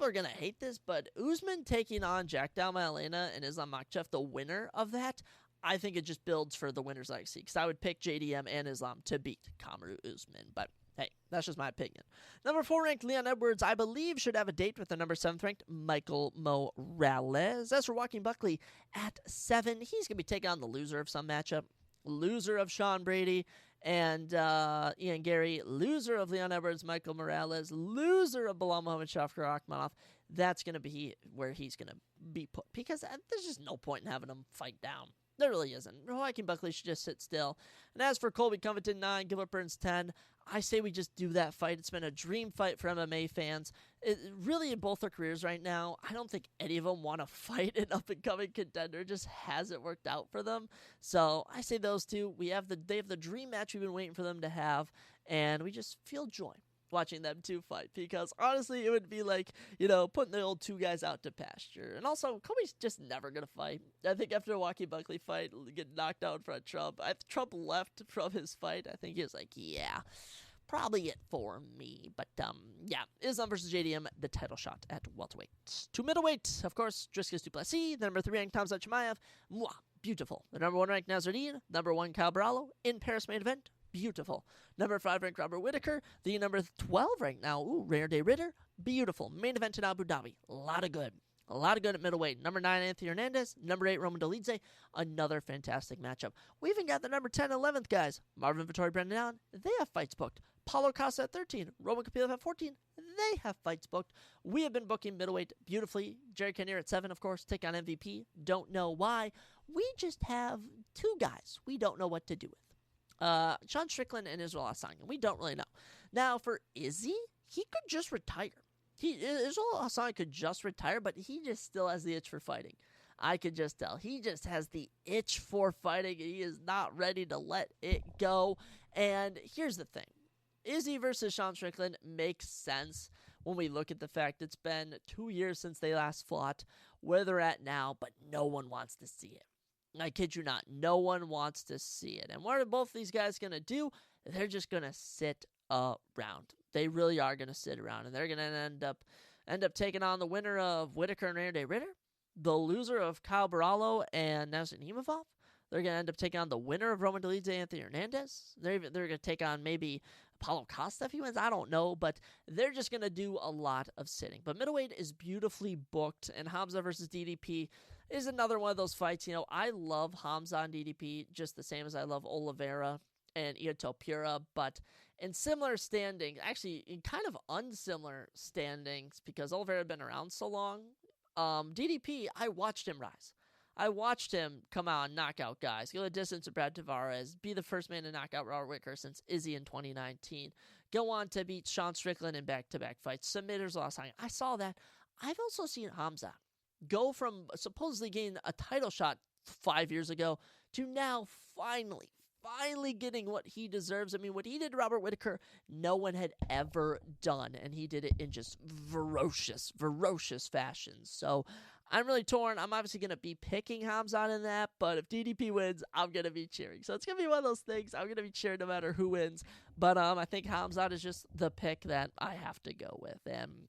A: are going to hate this, but Usman taking on Jack Elena and Islam Makhachev, the winner of that, I think it just builds for the winners I see. Because I would pick JDM and Islam to beat Kamaru Usman. But hey, that's just my opinion. Number 4 ranked Leon Edwards, I believe, should have a date with the number 7th ranked Michael Morales. As for Joaquin Buckley at 7, he's going to be taking on the loser of some matchup. Loser of Sean Brady and Ian Gary. Loser of Leon Edwards, Michael Morales. Loser of Bilal Muhammad Shafqat Rakhmonov. That's going to be where he's going to be put. Because there's just no point in having him fight down. There really isn't. Joaquin Buckley should just sit still. And as for Colby Covington 9, Gilbert Burns 10, I say we just do that fight. It's been a dream fight for MMA fans. Really, in both their careers right now, I don't think any of them want to fight an up-and-coming contender. It just hasn't worked out for them. So I say those two. They have the dream match we've been waiting for them to have, and we just feel joy watching them two fight, because honestly it would be like, putting the old two guys out to pasture. And also, Kobe's just never gonna fight. I think after a Joaquin Buckley fight, get knocked out in front of Trump. Trump left from his fight. I think he was like, yeah, probably it for me. But yeah, Islam versus JDM, the title shot at welterweight. To middleweight, of course, Dricus du Plessis, the number 3 ranked Khamzat Chimaev. Mwah, beautiful. The number 1 ranked Nasruddin, number 1 Kyle Barallo in Paris main event. Beautiful. Number 5 ranked Robert Whittaker. The number 12 ranked now, Rare Day Ritter. Beautiful. Main event in Abu Dhabi. A lot of good at middleweight. Number 9, Anthony Hernandez. Number 8, Roman Dolidze. Another fantastic matchup. We even got the number 10 and 11th guys. Marvin Vettori, Brendan Allen. They have fights booked. Paulo Costa at 13. Roman Capillo at 14. They have fights booked. We have been booking middleweight beautifully. Jerry Cannonier at 7, of course. Take on MVP. Don't know why. We just have 2 guys we don't know what to do with. Sean Strickland and Israel Adesanya. We don't really know. Now, for Izzy, he could just retire. Israel Adesanya could just retire, but he just still has the itch for fighting. I could just tell. He just has the itch for fighting, and he is not ready to let it go. And here's the thing. Izzy versus Sean Strickland makes sense when we look at the fact it's been 2 years since they last fought, where they're at now, but no one wants to see it. I kid you not. No one wants to see it. And what are both these guys going to do? They're just going to sit around. They really are going to sit around. And they're going to end up taking on the winner of Whittaker and Rare Day Ritter, the loser of Kyle Barallo and Nasruddin Imavov. They're going to end up taking on the winner of Roman Dolidze and Anthony Hernandez. They're going to take on maybe Paulo Costa if he wins. I don't know, but they're just going to do a lot of sitting. But middleweight is beautifully booked, and Hamza versus DDP is another one of those fights. I love Hamza and DDP just the same as I love Oliveira and Ito Pura, but in similar standings, actually in kind of unsimilar standings, because Oliveira had been around so long. DDP, I watched him rise. I watched him come out and knock out guys, go the distance of Brad Tavares, be the first man to knock out Robert Whittaker since Izzy in 2019, go on to beat Sean Strickland in back-to-back fights, submitters last time. I saw that. I've also seen Hamza go from supposedly getting a title shot 5 years ago to now finally getting what he deserves. I mean, what he did to Robert Whittaker, no one had ever done, and he did it in just ferocious fashion. So I'm really torn. I'm obviously going to be picking Khamzat in that, but if DDP wins, I'm going to be cheering. So it's going to be one of those things. I'm going to be cheering no matter who wins. But I think Khamzat is just the pick that I have to go with. And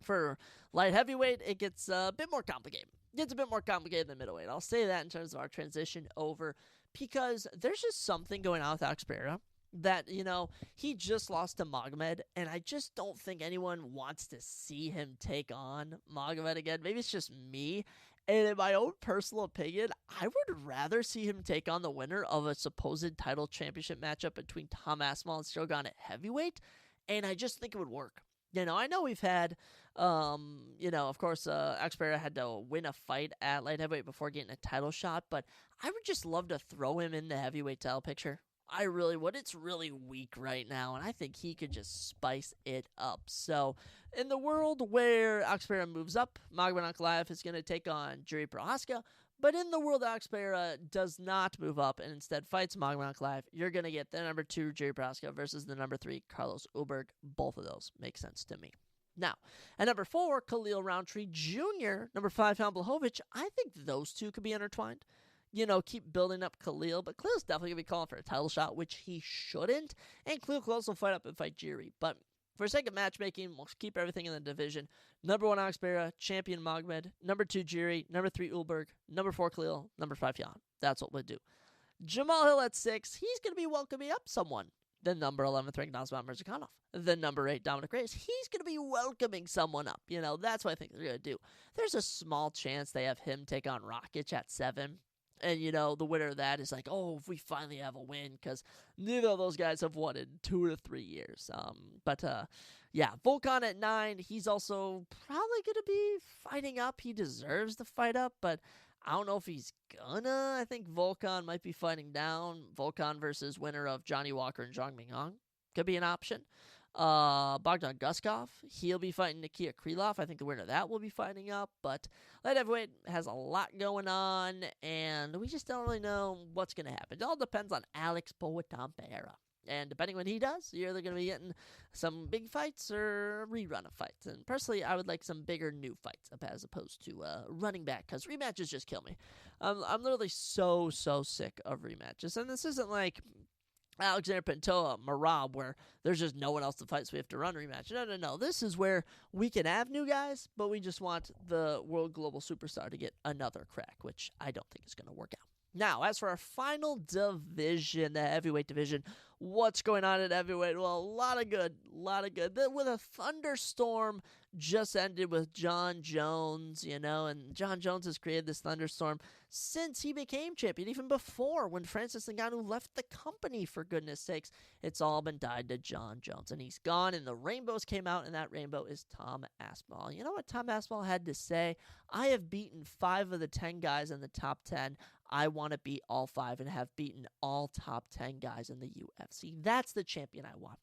A: for light heavyweight, it gets a bit more complicated. It gets a bit more complicated than middleweight. I'll say that in terms of our transition over, because there's just something going on with Alex Pereira that, he just lost to Magomed, and I just don't think anyone wants to see him take on Magomed again. Maybe it's just me, and in my own personal opinion, I would rather see him take on the winner of a supposed title championship matchup between Tom Aspinall and Shogun at heavyweight, and I just think it would work. I know we've had, of course, Alex Pereira had to win a fight at light heavyweight before getting a title shot, but I would just love to throw him in the heavyweight title picture. I really would. It's really weak right now, and I think he could just spice it up. So, in the world where Alex Pereira moves up, Magomed Ankalaev is going to take on Jiri Prochazka. But in the world that Alex Pereira does not move up and instead fights Magomed Ankalaev, you're going to get the number 2 Jiri Prochazka versus the number 3 Carlos Ulberg. Both of those make sense to me. Now, at number 4, Khalil Roundtree Jr., number 5, Jan Blachowicz. I think those two could be intertwined. Keep building up Khalil, but Khalil's definitely going to be calling for a title shot, which he shouldn't, and Khalil could also fight up and fight Jiri. But for sake of matchmaking, we'll keep everything in the division. Number 1, Alex Pereira, champion Magomed. Number 2, Jiri. Number 3, Ulberg. Number 4, Khalil. Number 5, Jan. That's what we'll do. Jamal Hill at 6, he's going to be welcoming up someone. The number 11th ranked Nazmat Mirzakhanov. The number 8, Dominic Reyes. He's going to be welcoming someone up. That's what I think they're going to do. There's a small chance they have him take on Rakic at 7. And, the winner of that is like, oh, if we finally have a win, because neither of those guys have won in 2 to 3 years. Volkan at 9, he's also probably going to be fighting up. He deserves to fight up, but I don't know if he's gonna. I think Volkan might be fighting down. Volkan versus winner of Johnny Walker and Zhang Minghong could be an option. Bogdan Guskov, he'll be fighting Nikia Krylov. I think the winner of that will be fighting up, but light heavyweight has a lot going on, and we just don't really know what's going to happen. It all depends on Alex Pereira. And depending when he does, you're either going to be getting some big fights or a rerun of fights. And personally, I would like some bigger new fights as opposed to running back, because rematches just kill me. I'm literally so sick of rematches. And this isn't like Alexander Pantoja, Marab, where there's just no one else to fight, so we have to run rematch. No. This is where we can have new guys, but we just want the world global superstar to get another crack, which I don't think is going to work out. Now, as for our final division, the heavyweight division, what's going on at heavyweight? Well, a lot of good. With a thunderstorm just ended with John Jones, and John Jones has created this thunderstorm since he became champion, even before when Francis Ngannou left the company, for goodness sakes. It's all been tied to John Jones, and he's gone, and the rainbows came out, and that rainbow is Tom Aspinall. You know what Tom Aspinall had to say? I have beaten 5 of the 10 guys in the top 10. I want to beat all 5 and have beaten all top 10 guys in the UFC. That's the champion I want.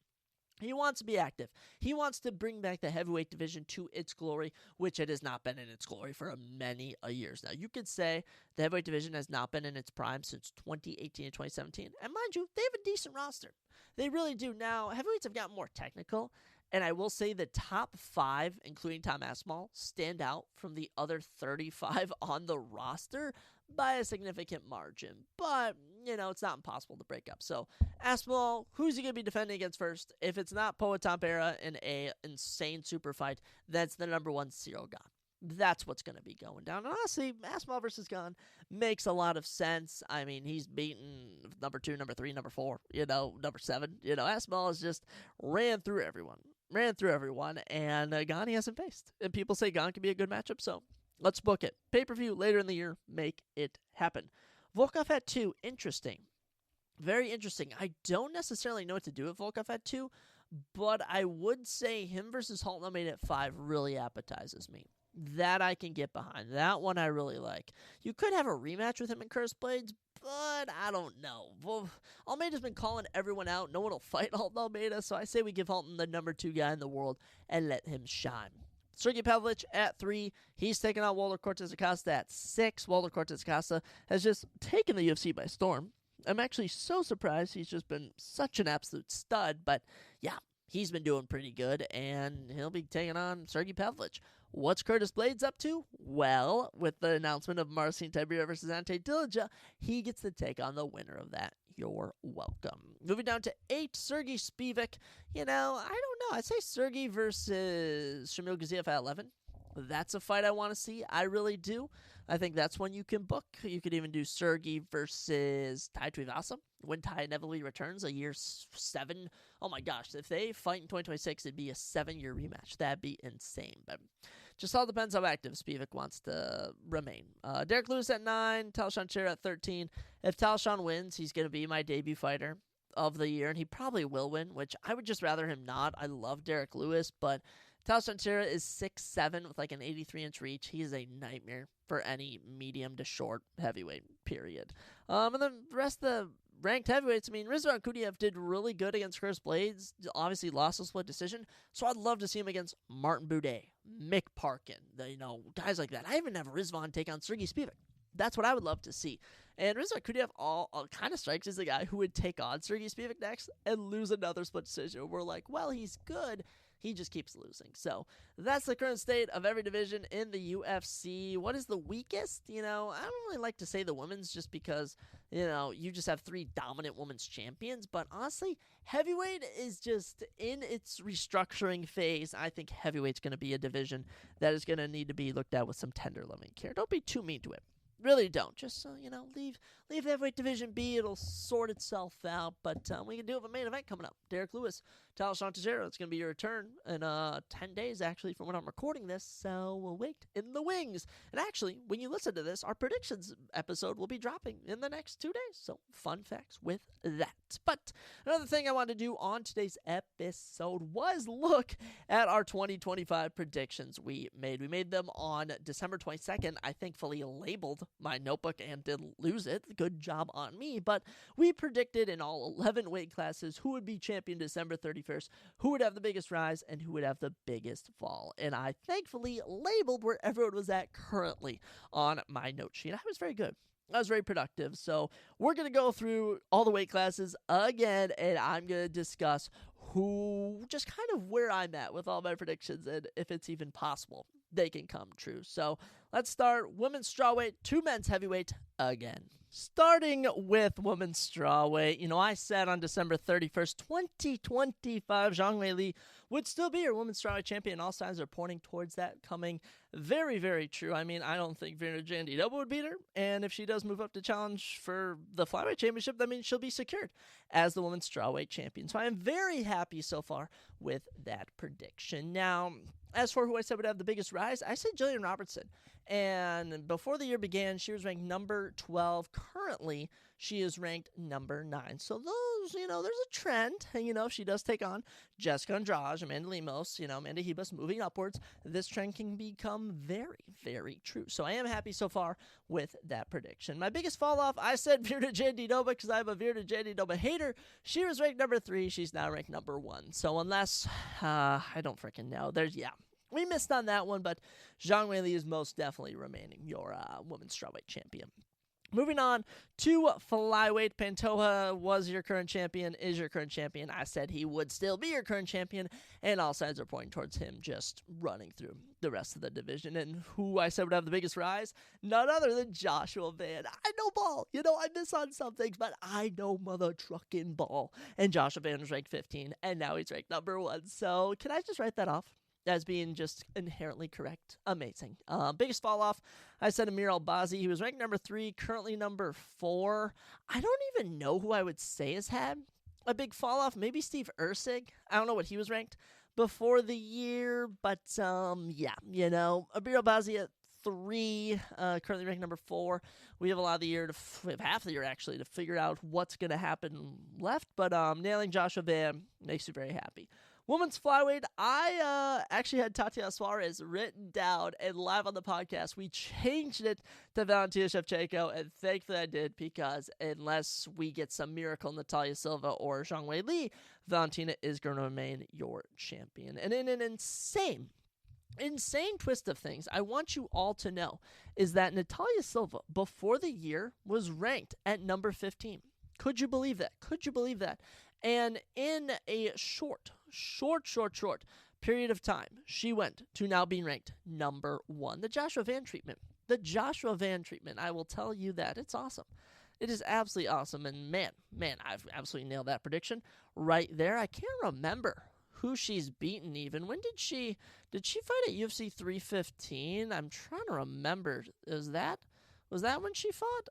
A: He wants to be active. He wants to bring back the heavyweight division to its glory, which it has not been in its glory for many years now. You could say the heavyweight division has not been in its prime since 2018 and 2017. And mind you, they have a decent roster. They really do. Now, heavyweights have gotten more technical, and I will say the top 5, including Tom Aspinall, stand out from the other 35 on the roster by a significant margin. But, it's not impossible to break up. So, Aspinall, who's he going to be defending against first? If it's not Poatan Pereira in a insane super fight, that's the number 1 Cyril Gane. That's what's going to be going down. And honestly, Aspinall versus Gane makes a lot of sense. I mean, he's beaten number 2, number 3, number 4, number 7. Aspinall has just ran through everyone, and Gane he hasn't faced. And people say Gane could be a good matchup, so let's book it. Pay-per-view later in the year. Make it happen. Volkov at 2. Interesting. Very interesting. I don't necessarily know what to do with Volkov at 2, but I would say him versus Holtman at 5 really appetizes me. That I can get behind. That one I really like. You could have a rematch with him in Cursed Blades, but I don't know. Almeida's been calling everyone out. No one will fight Halton Almeida, so I say we give Halton the number 2 guy in the world and let him shine. Sergey Pavlovich at 3. He's taking out Walter Cortez Acosta at 6. Walter Cortez Acosta has just taken the UFC by storm. I'm actually so surprised. He's just been such an absolute stud. But yeah, He's been doing pretty good, and he'll be taking on Sergey Pavlich. What's Curtis Blades up to? Well, with the announcement of Marcin Tybura versus Ante Dillashaw, he gets to take on the winner of that. You're welcome. Moving down to 8, Sergey Spivak. I don't know. I'd say Sergey versus Shamil Gaziev at 11. That's a fight I want to see. I really do. I think that's one you can book. You could even do Sergey versus Tai Tuivasa when Tai inevitably returns a year 7. Oh my gosh, if they fight in 2026, it'd be a 7-year rematch. That'd be insane. But just all depends how active Spivak wants to remain. Derek Lewis at 9, Talshon Cher at 13. If Talshon wins, he's going to be my debut fighter of the year, and he probably will win, which I would just rather him not. I love Derek Lewis, but Talshon Cher is 6'7" with like an 83-inch reach. He is a nightmare for any medium to short heavyweight, period. And then the rest of the ranked heavyweights, Rizvan Kudiev did really good against Curtis Blades. Obviously lost a split decision, so I'd love to see him against Martin Buday, Mick Parkin, guys like that. I even have Rizvan take on Sergey Spivak. That's what I would love to see. And Rizvan Kudiev all kind of strikes as the guy who would take on Sergey Spivak next and lose another split decision. We're like, well, he's good. He just keeps losing. So that's the current state of every division in the UFC. What is the weakest? I don't really like to say the women's just because, you just have 3 dominant women's champions. But honestly, heavyweight is just in its restructuring phase. I think heavyweight's going to be a division that is going to need to be looked at with some tender loving care. Don't be too mean to it. Really don't. Just, leave the heavyweight division be. It'll sort itself out. But we can do have a main event coming up. Derek Lewis, Talshon Teixeira. It's going to be your return in 10 days, actually, from when I'm recording this. So we'll wait in the wings. And actually, when you listen to this, our predictions episode will be dropping in the next 2 days. So fun facts with that. But another thing I wanted to do on today's episode was look at our 2025 predictions we made. We made them on December 22nd. I thankfully labeled my notebook and didn't lose it. Good job on me. But we predicted in all 11 weight classes who would be champion December 31st, who would have the biggest rise, and who would have the biggest fall. And I thankfully labeled where everyone was at currently on my note sheet. I was very good. I was very productive. So we're going to go through all the weight classes again, and I'm going to discuss just kind of where I'm at with all my predictions and if it's even possible they can come true. So let's start women's strawweight to men's heavyweight again. Starting with women's strawweight, I said on December 31st, 2025, Zhang Weili would still be your women's strawweight champion. All signs are pointing towards that coming very, very true. I don't think Virna Jandiroba would beat her, and if she does move up to challenge for the flyweight championship, that means she'll be secured as the women's strawweight champion. So I am very happy so far with that prediction. Now, as for who I said would have the biggest rise, I said Jillian Robertson. And before the year began, she was ranked number 12. Currently, she is ranked number 9. So those, there's a trend. If she does take on Jessica Andrade, Amanda Lemos, Amanda Hebus moving upwards, this trend can become very, very true. So I am happy so far with that prediction. My biggest fall off, I said Virna Jandiroba because I'm a Virna Jandiroba hater. She was ranked number 3. She's now ranked number 1. So unless, I don't freaking know. We missed on that one, but Zhang Weili is most definitely remaining your women's strawweight champion. Moving on to flyweight, Pantoja was your current champion, is your current champion. I said he would still be your current champion, and all signs are pointing towards him just running through the rest of the division. And who I said would have the biggest rise? None other than Joshua Van. I know ball. I miss on some things, but I know mother trucking ball. And Joshua Van was ranked 15, and now he's ranked number 1. So can I just write that off as being just inherently correct? Amazing. Biggest fall off, I said Amir Albazi. He was ranked number 3, currently number 4. I don't even know who I would say has had a big fall off. Maybe Steve Erceg. I don't know what he was ranked before the year, but Amir Albazi at 3, currently ranked number 4. We have a lot of the year we have half the year actually to figure out what's going to happen left, but nailing Joshua Van makes me very happy. Women's flyweight, I actually had Tatiana Suarez written down and live on the podcast. We changed it to Valentina Shevchenko, and thankfully I did, because unless we get some miracle Natalia Silva or Zhang Weili, Valentina is going to remain your champion. And in an insane twist of things, I want you all to know is that Natalia Silva, before the year, was ranked at number 15. Could you believe that? And in a short short period of time, she went to now being ranked number 1. The Joshua Van treatment. I will tell you that. It's awesome. It is absolutely awesome. And man, I've absolutely nailed that prediction right there. I can't remember who she's beaten even. When did she fight at UFC 315? I'm trying to remember. Was that when she fought?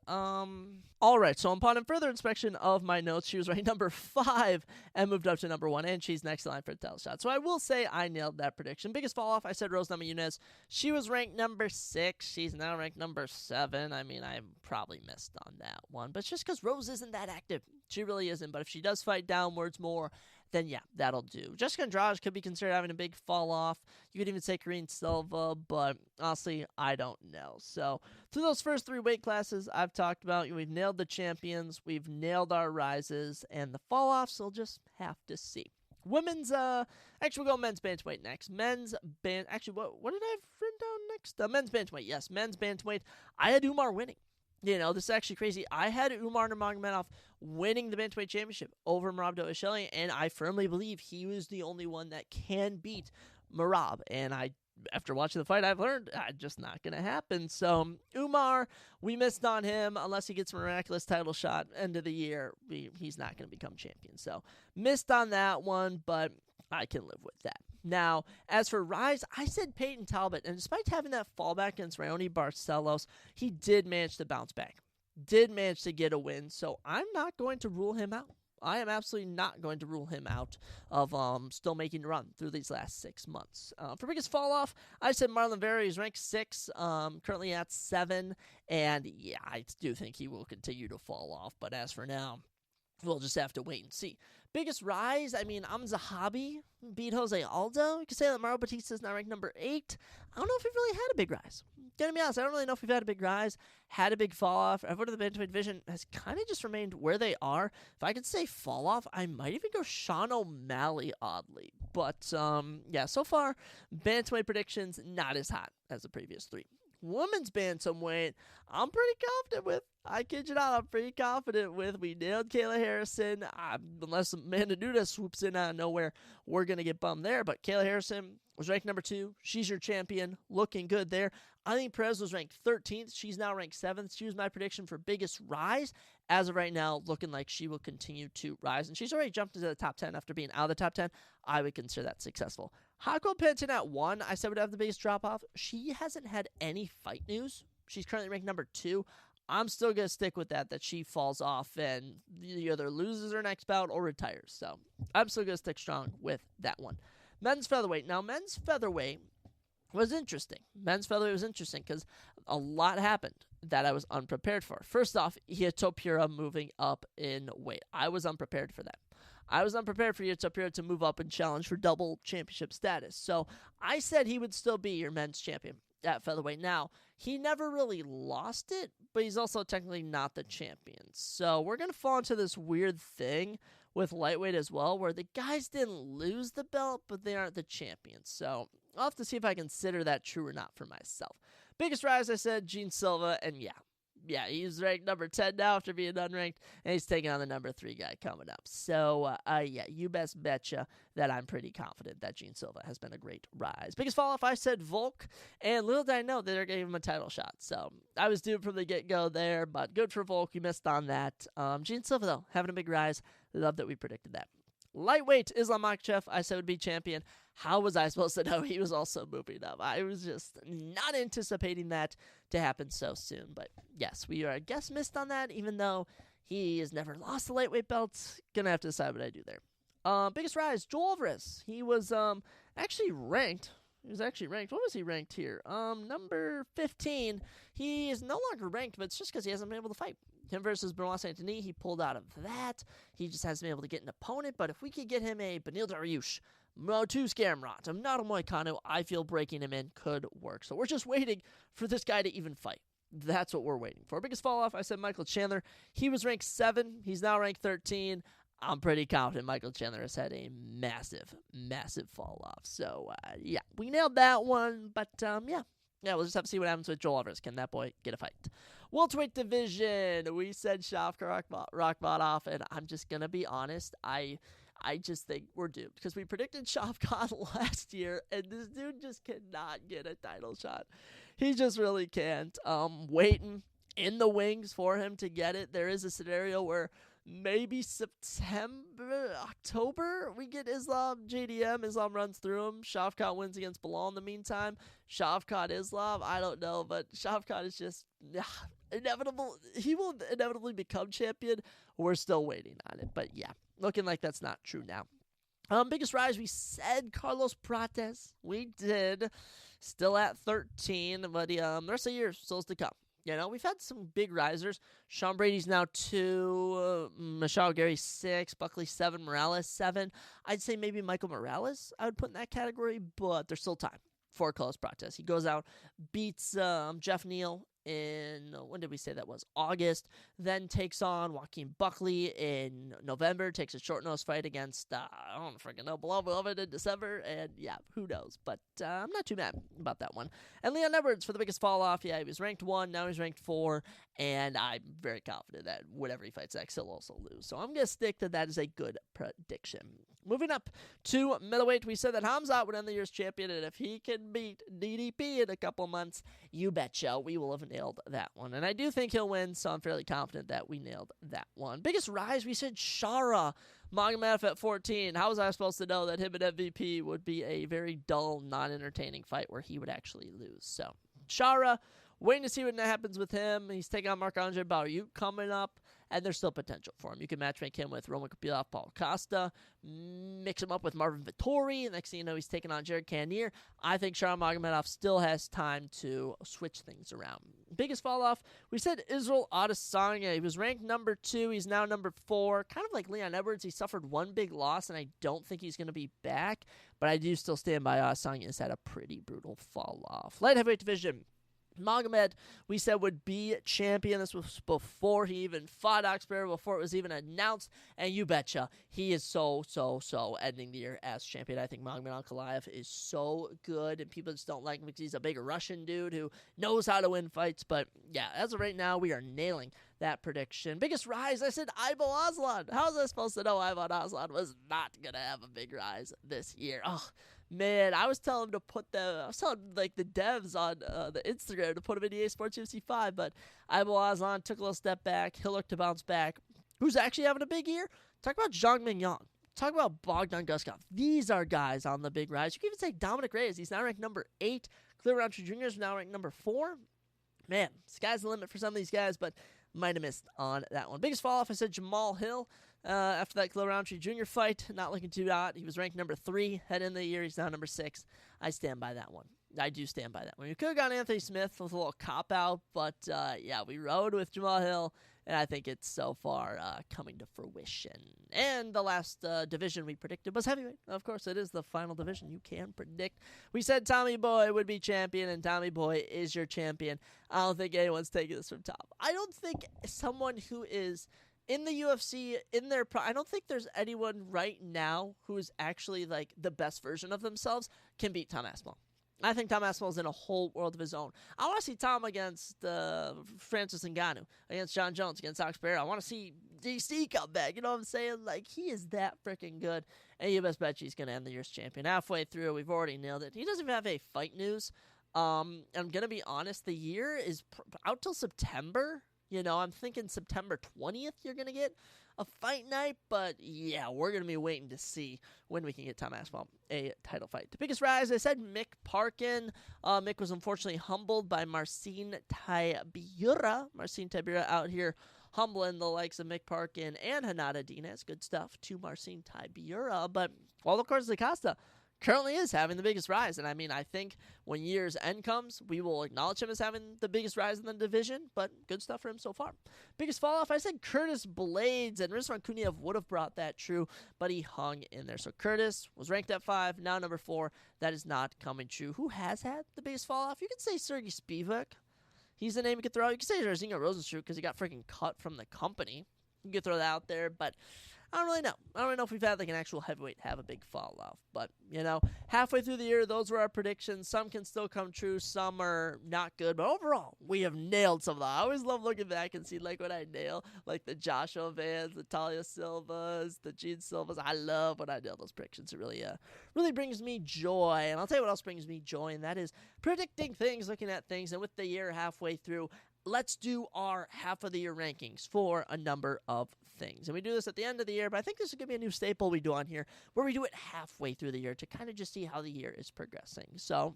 A: All right, so upon further inspection of my notes, she was ranked number 5 and moved up to number 1, and she's next in line for a title shot. So I will say I nailed that prediction. Biggest fall off, I said Rose Namajunas. She was ranked number 6. She's now ranked number 7. I mean, I probably missed on that one, but it's just because Rose isn't that active. She really isn't, but if she does fight downwards more, then yeah, that'll do. Jessica Andrade could be considered having a big fall off. You could even say Karine Silva, but honestly, I don't know. So through those first 3 weight classes I've talked about, we've nailed the champions, we've nailed our rises, and the fall offs we'll just have to see. Women's, actually we'll go men's bantamweight next. Actually, what did I have written down next? Men's bantamweight, yes, men's bantamweight. I had Umar winning. You know, this is actually crazy. I had Umar Nurmagomedov winning the bantamweight championship over Merab Dvalishvili, and I firmly believe he was the only one that can beat Merab. And after watching the fight, I've learned just not going to happen. So Umar, we missed on him. Unless he gets a miraculous title shot end of the year, he's not going to become champion. So missed on that one, but I can live with that. Now, as for Rise, I said Peyton Talbot, and despite having that fallback against Raoni Barcelos, he did manage to bounce back, did manage to get a win, so I'm not going to rule him out. I am absolutely not going to rule him out of still making a run through these last 6 months. For biggest fall off, I said Marlon Vera. He's ranked 6, currently at 7, and yeah, I do think he will continue to fall off, but as for now, we'll just have to wait and see. Biggest rise, I mean, Zahabi beat Jose Aldo. You could say that Mauro Batista is now ranked number 8. I don't know if we've really had a big rise. Gonna be honest, I don't really know if we've had a big rise, had a big fall off. Everyone in the bantamweight division has kind of just remained where they are. If I could say fall off, I might even go Sean O'Malley, oddly. But, yeah, so far, bantamweight predictions not as hot as the previous 3. Women's bantamweight, I'm pretty confident with. I kid you not, I'm pretty confident with. We nailed Kayla Harrison. Unless Amanda Nunes swoops in out of nowhere, we're going to get bummed there. But Kayla Harrison was ranked number 2. She's your champion. Looking good there. Eileen Perez was ranked 13th. She's now ranked 7th. She was my prediction for biggest rise. As of right now, looking like she will continue to rise. And she's already jumped into the top 10 after being out of the top 10. I would consider that successful. Hako Penton at 1, I said would have the biggest drop-off. She hasn't had any fight news. She's currently ranked number 2. I'm still going to stick with that she falls off and either loses her next bout or retires. So I'm still going to stick strong with that one. Men's featherweight. Now, men's featherweight was interesting. Men's featherweight was interesting because a lot happened that I was unprepared for. First off, Ito Pura moving up in weight. I was unprepared for that. I was unprepared for Ito Pura to move up and challenge for double championship status. So I said he would still be your men's champion at featherweight. Now, he never really lost it, but he's also technically not the champion. So we're going to fall into this weird thing with lightweight as well, where the guys didn't lose the belt, but they aren't the champions. So I'll have to see if I consider that true or not for myself. Biggest rise, I said, Gene Silva, and yeah, he's ranked number 10 now after being unranked, and he's taking on the number 3 guy coming up. So, yeah, you best betcha that I'm pretty confident that Gene Silva has been a great rise. Biggest fall-off, I said Volk, and little did I know that they're going to give him a title shot. So, I was doomed from the get-go there, but good for Volk. You missed on that. Gene Silva, though, having a big rise. Love that we predicted that. Lightweight, Islam Makhachev, I said would be champion. How was I supposed to know he was also moving up? I was just not anticipating that to happen so soon. But yes, we are, I guess, missed on that, even though he has never lost the lightweight belts. Gonna have to decide what I do there. Biggest rise, Joel Alvarez. He was actually ranked. He was actually ranked. What was he ranked here? Number 15. He is no longer ranked, but it's just because he hasn't been able to fight. Him versus Benoit Saint-Denis, he pulled out of that. He just hasn't been able to get an opponent, but if we could get him a Benil Dariush, Motu Scaramrot, Nato Moicano, I feel breaking him in could work. So we're just waiting for this guy to even fight. That's what we're waiting for. Biggest fall-off, I said Michael Chandler. He was ranked 7. He's now ranked 13. I'm pretty confident Michael Chandler has had a massive, massive fall-off. So, yeah, we nailed that one, but, yeah, we'll just have to see what happens with Joel Alvarez. Can that boy get a fight? Welterweight division, we said Shavkat Rakhmonov, and I'm just going to be honest. I I just think we're doomed because we predicted Shavkat last year, and this dude just cannot get a title shot. He just really can't. Waiting in the wings for him to get it. There is a scenario where maybe September, October, we get Islam, JDM. Islam runs through him. Shavkat wins against Bilal in the meantime. Shavkat, Islam, I don't know, but Shavkat is just inevitable. He will inevitably become champion. We're still waiting on it, but yeah, looking like that's not true now. Biggest rise, we said Carlos Prates. We did. Still at 13, but the rest of the year still is to come. You know, we've had some big risers. Sean Brady's now 2, Michelle Gary 6, Buckley 7, Morales 7. I'd say maybe Michael Morales I would put in that category, but there's still time for Carlos Prates. He goes out, beats Jeff Neal in, when did we say that was? August, then takes on Joaquin Buckley in November, takes a short nose fight against, I don't freaking know, Beloved in December, and yeah, who knows, but I'm not too mad about that one. And Leon Edwards for the biggest fall off, yeah, he was ranked 1, now he's ranked 4, and I'm very confident that whenever he fights next, he'll also lose, so I'm going to stick to that as a good prediction. Moving up to middleweight, we said that Hamzat would end the year's champion, and if he can beat DDP in a couple months, you betcha we will have nailed that one. And I do think he'll win, so I'm fairly confident that we nailed that one. Biggest rise, we said Shara Magomedov at 14. How was I supposed to know that him and MVP would be a very dull, non-entertaining fight where he would actually lose? So, Shara, waiting to see what happens with him. He's taking on Marc-Andre Barriou coming up, and there's still potential for him. You can matchmake him with Roman Kopylov, Paul Costa, mix him up with Marvin Vettori. Next thing you know, he's taking on Jared Cannonier. I think Shara Magomedov still has time to switch things around. Biggest fall off, we said Israel Adesanya. He was ranked number 2. He's now number 4. Kind of like Leon Edwards, he suffered one big loss, and I don't think he's going to be back. But I do still stand by Adesanya. He's had a pretty brutal fall off. Light heavyweight division. Magomed, we said, would be champion. This was before he even fought Oxbear, before it was even announced. And you betcha, he is so ending the year as champion. I think Magomed Ankalaev is so good, and people just don't like him because he's a big Russian dude who knows how to win fights. But yeah, as of right now, we are nailing that prediction. Biggest rise, I said Ivo Aslan. How was I supposed to know Ivo Aslan was not going to have a big rise this year? Oh, man, I was telling him to put the devs on the Instagram to put him in EA Sports UFC 5, but Ivo Aslan took a little step back. He'll look to bounce back. Who's actually having a big year? Talk about Zhang Mingyang. Talk about Bogdan Guskov. These are guys on the big rise. You can even say Dominic Reyes. He's now ranked number 8. Clear Roundtree Jr. is now ranked number 4. Man, sky's the limit for some of these guys, but might have missed on that one. Biggest fall off, I said Jamal Hill. After that Khalil Roundtree Jr. fight, not looking too hot. He was ranked number 3 head in the year. He's now number 6. I stand by that one. I do stand by that one. We could have gone Anthony Smith with a little cop-out, but yeah, we rode with Jamal Hill, and I think it's so far coming to fruition. And the last division we predicted was heavyweight. Of course, it is the final division you can predict. We said Tommy Boy would be champion, and Tommy Boy is your champion. I don't think anyone's taking this from top. I don't think someone who is in the UFC, I don't think there's anyone right now who is actually like the best version of themselves can beat Tom Aspinall. I think Tom Aspinall is in a whole world of his own. I want to see Tom against Francis Ngannou, against John Jones, against Alex Pereira. I want to see DC come back. You know what I'm saying? Like, he is that freaking good. And you best bet he's going to end the year's champion. Halfway through, we've already nailed it. He doesn't even have a fight news. I'm going to be honest, the year is out till September. You know, I'm thinking September 20th you're going to get a fight night, but yeah, we're going to be waiting to see when we can get Tom Aspinall a title fight. The biggest rise, I said Mick Parkin. Mick was unfortunately humbled by Marcin Tybura. Marcin Tybura out here humbling the likes of Mick Parkin and Hanada Diaz. Good stuff to Marcin Tybura, but Waldo Cortes de Costa currently is having the biggest rise. And I mean, I think when year's end comes, we will acknowledge him as having the biggest rise in the division, but good stuff for him so far. Biggest fall off, I said Curtis Blades, and Rizwan Kuniev would have brought that true, but he hung in there. So Curtis was ranked at 5, now number 4. That is not coming true. Who has had the biggest fall off? You could say Sergey Spivak. He's the name you could throw out. You could say Jairzinho Rosenstruck because he got freaking cut from the company. You could throw that out there, but I don't really know. I don't really know if we've had like an actual heavyweight have a big fall off. But, halfway through the year, those were our predictions. Some can still come true. Some are not good. But overall, we have nailed some of them. I always love looking back and see like what I nail. Like the Joshua Vans, the Talia Silvas, the Gene Silvas. I love when I nail those predictions. It really brings me joy. And I'll tell you what else brings me joy, and that is predicting things, looking at things. And with the year halfway through, let's do our half of the year rankings for a number of things. And we do this at the end of the year, but I think this is going to be a new staple we do on here, where we do it halfway through the year to kind of just see how the year is progressing. So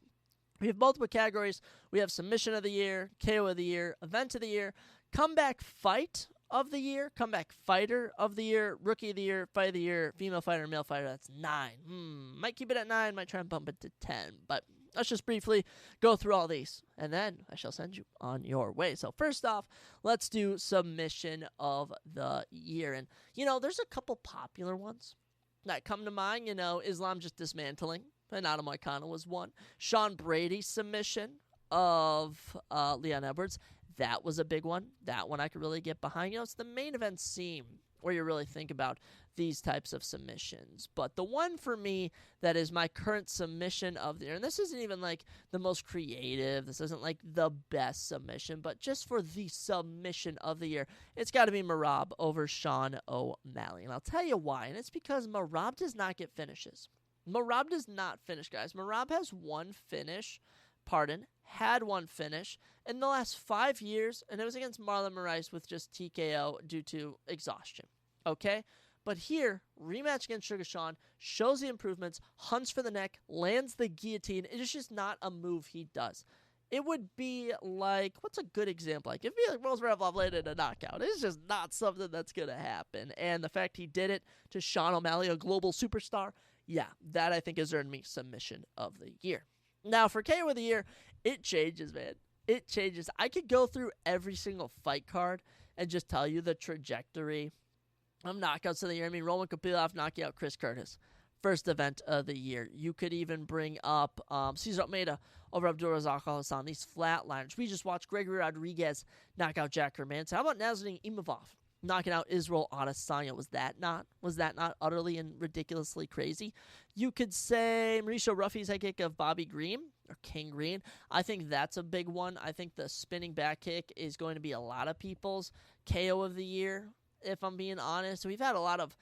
A: we have multiple categories. We have submission of the year, KO of the year, event of the year, comeback fight of the year, comeback fighter of the year, rookie of the year, fight of the year, female fighter, male fighter. That's 9. Might keep it at 9, might try and bump it to 10, but let's just briefly go through all these, and then I shall send you on your way. So first off, let's do submission of the year. And, there's a couple popular ones that come to mind. Islam just dismantling, and Adam Moicano was one. Sean Brady's submission of Leon Edwards. That was a big one. That one I could really get behind. It's the main event scene where you really think about these types of submissions. But the one for me that is my current submission of the year, and this isn't even like the most creative, this isn't like the best submission, but just for the submission of the year, it's got to be Merab over Sean O'Malley. And I'll tell you why, and it's because Merab does not get finishes. Merab does not finish, guys. Merab has had one finish in the last 5 years, and it was against Marlon Moraes with just TKO due to exhaustion. Okay? But here, rematch against Sugar Sean, shows the improvements, hunts for the neck, lands the guillotine. It is just not a move he does. It would be like, what's a good example? Like, it'd be like Rosevlov landed a knockout. It's just not something that's going to happen. And the fact he did it to Sean O'Malley, a global superstar, yeah, that I think has earned me submission of the year. Now, for KO of the year, it changes, man. It changes. I could go through every single fight card and just tell you the trajectory of knockouts of the year. I mean, Roman Kopylov knocking out Chris Curtis, first event of the year. You could even bring up Cesar Almeida over Abdulrazak Al-Hassan, these flatliners. We just watched Gregory Rodriguez knock out Jack Hermanson. How about Nasruddin Imavov knocking out Israel Adesanya? Was that not utterly and ridiculously crazy? You could say Mauricio Ruffy's head kick of Bobby Green, or King Green. I think that's a big one. I think the spinning back kick is going to be a lot of people's KO of the year, if I'm being honest. We've had a lot of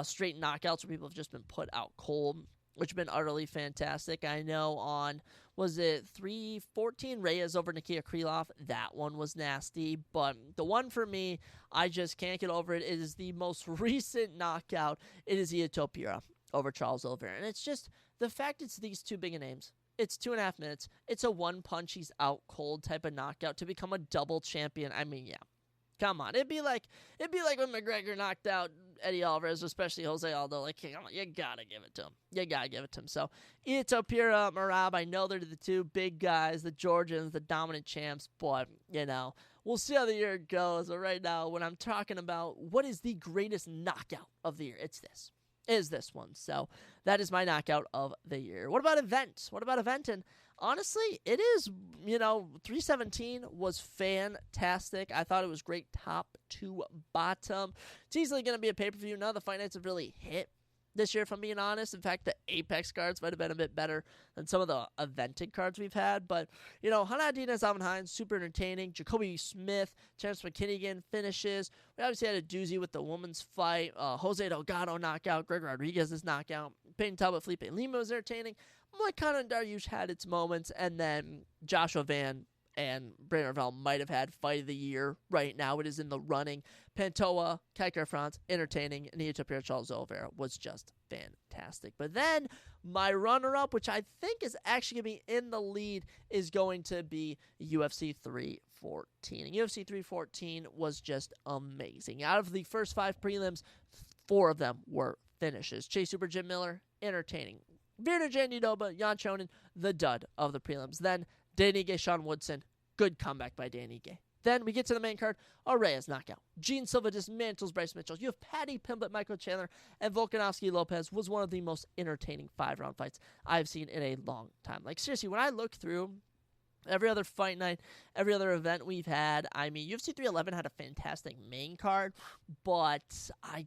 A: straight knockouts where people have just been put out cold, which have been utterly fantastic. I know on, was it 314 Reyes over Nikia Krylov? That one was nasty. But the one for me, I just can't get over it. It is the most recent knockout. It is Ito Pira over Charles Oliveira. And it's just the fact it's these two big names. It's 2.5 minutes. It's a one punch, he's out cold type of knockout to become a double champion. I mean, yeah. Come on. It'd be like when McGregor knocked out Eddie Alvarez, especially Jose Aldo. Like, come on, you gotta give it to him. So, Ito Pira, Merab, I know they're the two big guys, the Georgians, the dominant champs, but, we'll see how the year goes. But right now, when I'm talking about what is the greatest knockout of the year, it's this. Is this one. So, that is my knockout of the year. What about event? And honestly, it is, 317 was fantastic. I thought it was great top to bottom. It's easily going to be a pay-per-view. None of the fight nights have really hit this year, if I'm being honest. In fact, the Apex cards might have been a bit better than some of the evented cards we've had. But, Hannah Dinas, Alvin Hines, super entertaining. Jacoby Smith, Terrence McKinnigan finishes. We obviously had a doozy with the women's fight. Jose Delgado knockout. Greg Rodriguez's knockout. Peyton Talbot, Felipe Lima was entertaining. Moicano and Dariush had its moments. And then Joshua Van and Brandon Ravel might have had fight of the year. Right now it is in the running. Pantoja, Kaikar France, entertaining, and Ito Pira Charles Oliveira was just fantastic. But then my runner-up, which I think is actually going to be in the lead, is going to be UFC 314. And UFC 314 was just amazing. Out of the first 5 prelims, 4 of them were finishes. Chase Super Jim Miller, entertaining. Virna Jandidoba, Jan Chonin, the dud of the prelims. Then Danny Gay, Sean Woodson, good comeback by Danny Gay. Then we get to the main card, a Reyes knockout. Gene Silva dismantles Bryce Mitchell. You have Paddy Pimblett, Michael Chandler, and Volkanovski Lopez was one of the most entertaining 5-round fights I've seen in a long time. Like, seriously, when I look through Every other fight night, every other event we've had, I mean, UFC 311 had a fantastic main card, but I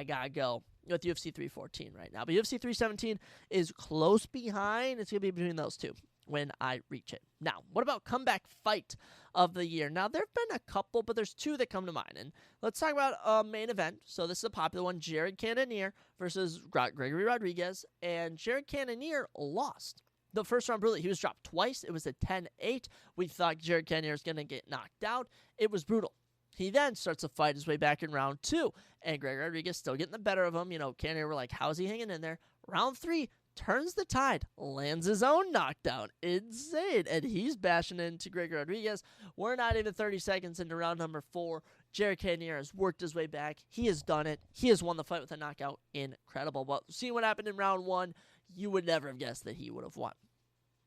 A: gotta go with UFC 314 right now. But UFC 317 is close behind. It's gonna be between those two when I reach it. Now, what about comeback fight of the year? Now, there have been a couple, but there's two that come to mind. And let's talk about a main event. So this is a popular one, Jared Cannonier versus Gregory Rodriguez. And Jared Cannonier lost the first round brutally. He was dropped twice. It was a 10-8. We thought Jared Cannonier was going to get knocked out. It was brutal. He then starts to fight his way back in round 2. And Gregory Rodriguez still getting the better of him. You know, Cannonier were like, how's he hanging in there? Round 3, turns the tide, lands his own knockdown. Insane. And he's bashing into Gregory Rodriguez. We're not even 30 seconds into round number 4. Jared Cannonier has worked his way back. He has done it. He has won the fight with a knockout. Incredible. But seeing what happened in round 1, you would never have guessed that he would have won.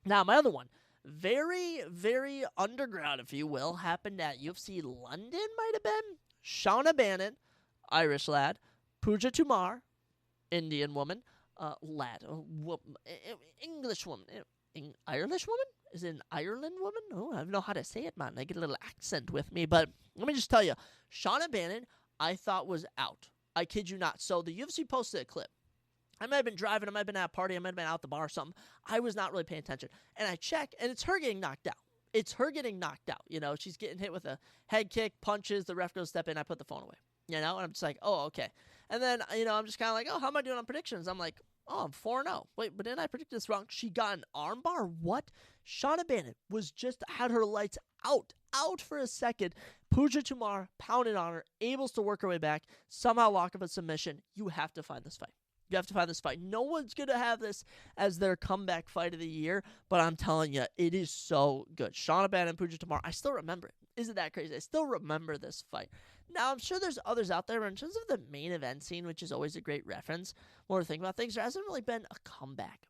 A: Now, my other one, very, very underground, if you will, happened at UFC London, might have been. Shauna Bannon, Irish lad. Pooja Tumar, Indian woman. English woman. Irish woman? Is it an Ireland woman? Oh, I don't know how to say it, man. I get a little accent with me. But let me just tell you, Shauna Bannon, I thought was out. I kid you not. So the UFC posted a clip. I might have been driving, I might have been at a party, I might have been out at the bar or something. I was not really paying attention. And I check, and it's her getting knocked out. It's her getting knocked out. You know, she's getting hit with a head kick, punches, the ref goes step in, I put the phone away. You know, and I'm just like, oh, okay. And then, you know, I'm just kind of like, oh, how am I doing on predictions? I'm like, oh, I'm 4-0. Wait, but didn't I predict this wrong? She got an armbar? What? Shauna Bannon was just, had her lights out for a second. Pooja Tumar pounded on her, able to work her way back, somehow lock up a submission. You have to find this fight. You have to find this fight. No one's going to have this as their comeback fight of the year, but I'm telling you, it is so good. Shauna Bannon and Pooja Tumar, I still remember it. Isn't that crazy? I still remember this fight. Now, I'm sure there's others out there, but in terms of the main event scene, which is always a great reference, more to think about things, there hasn't really been a comeback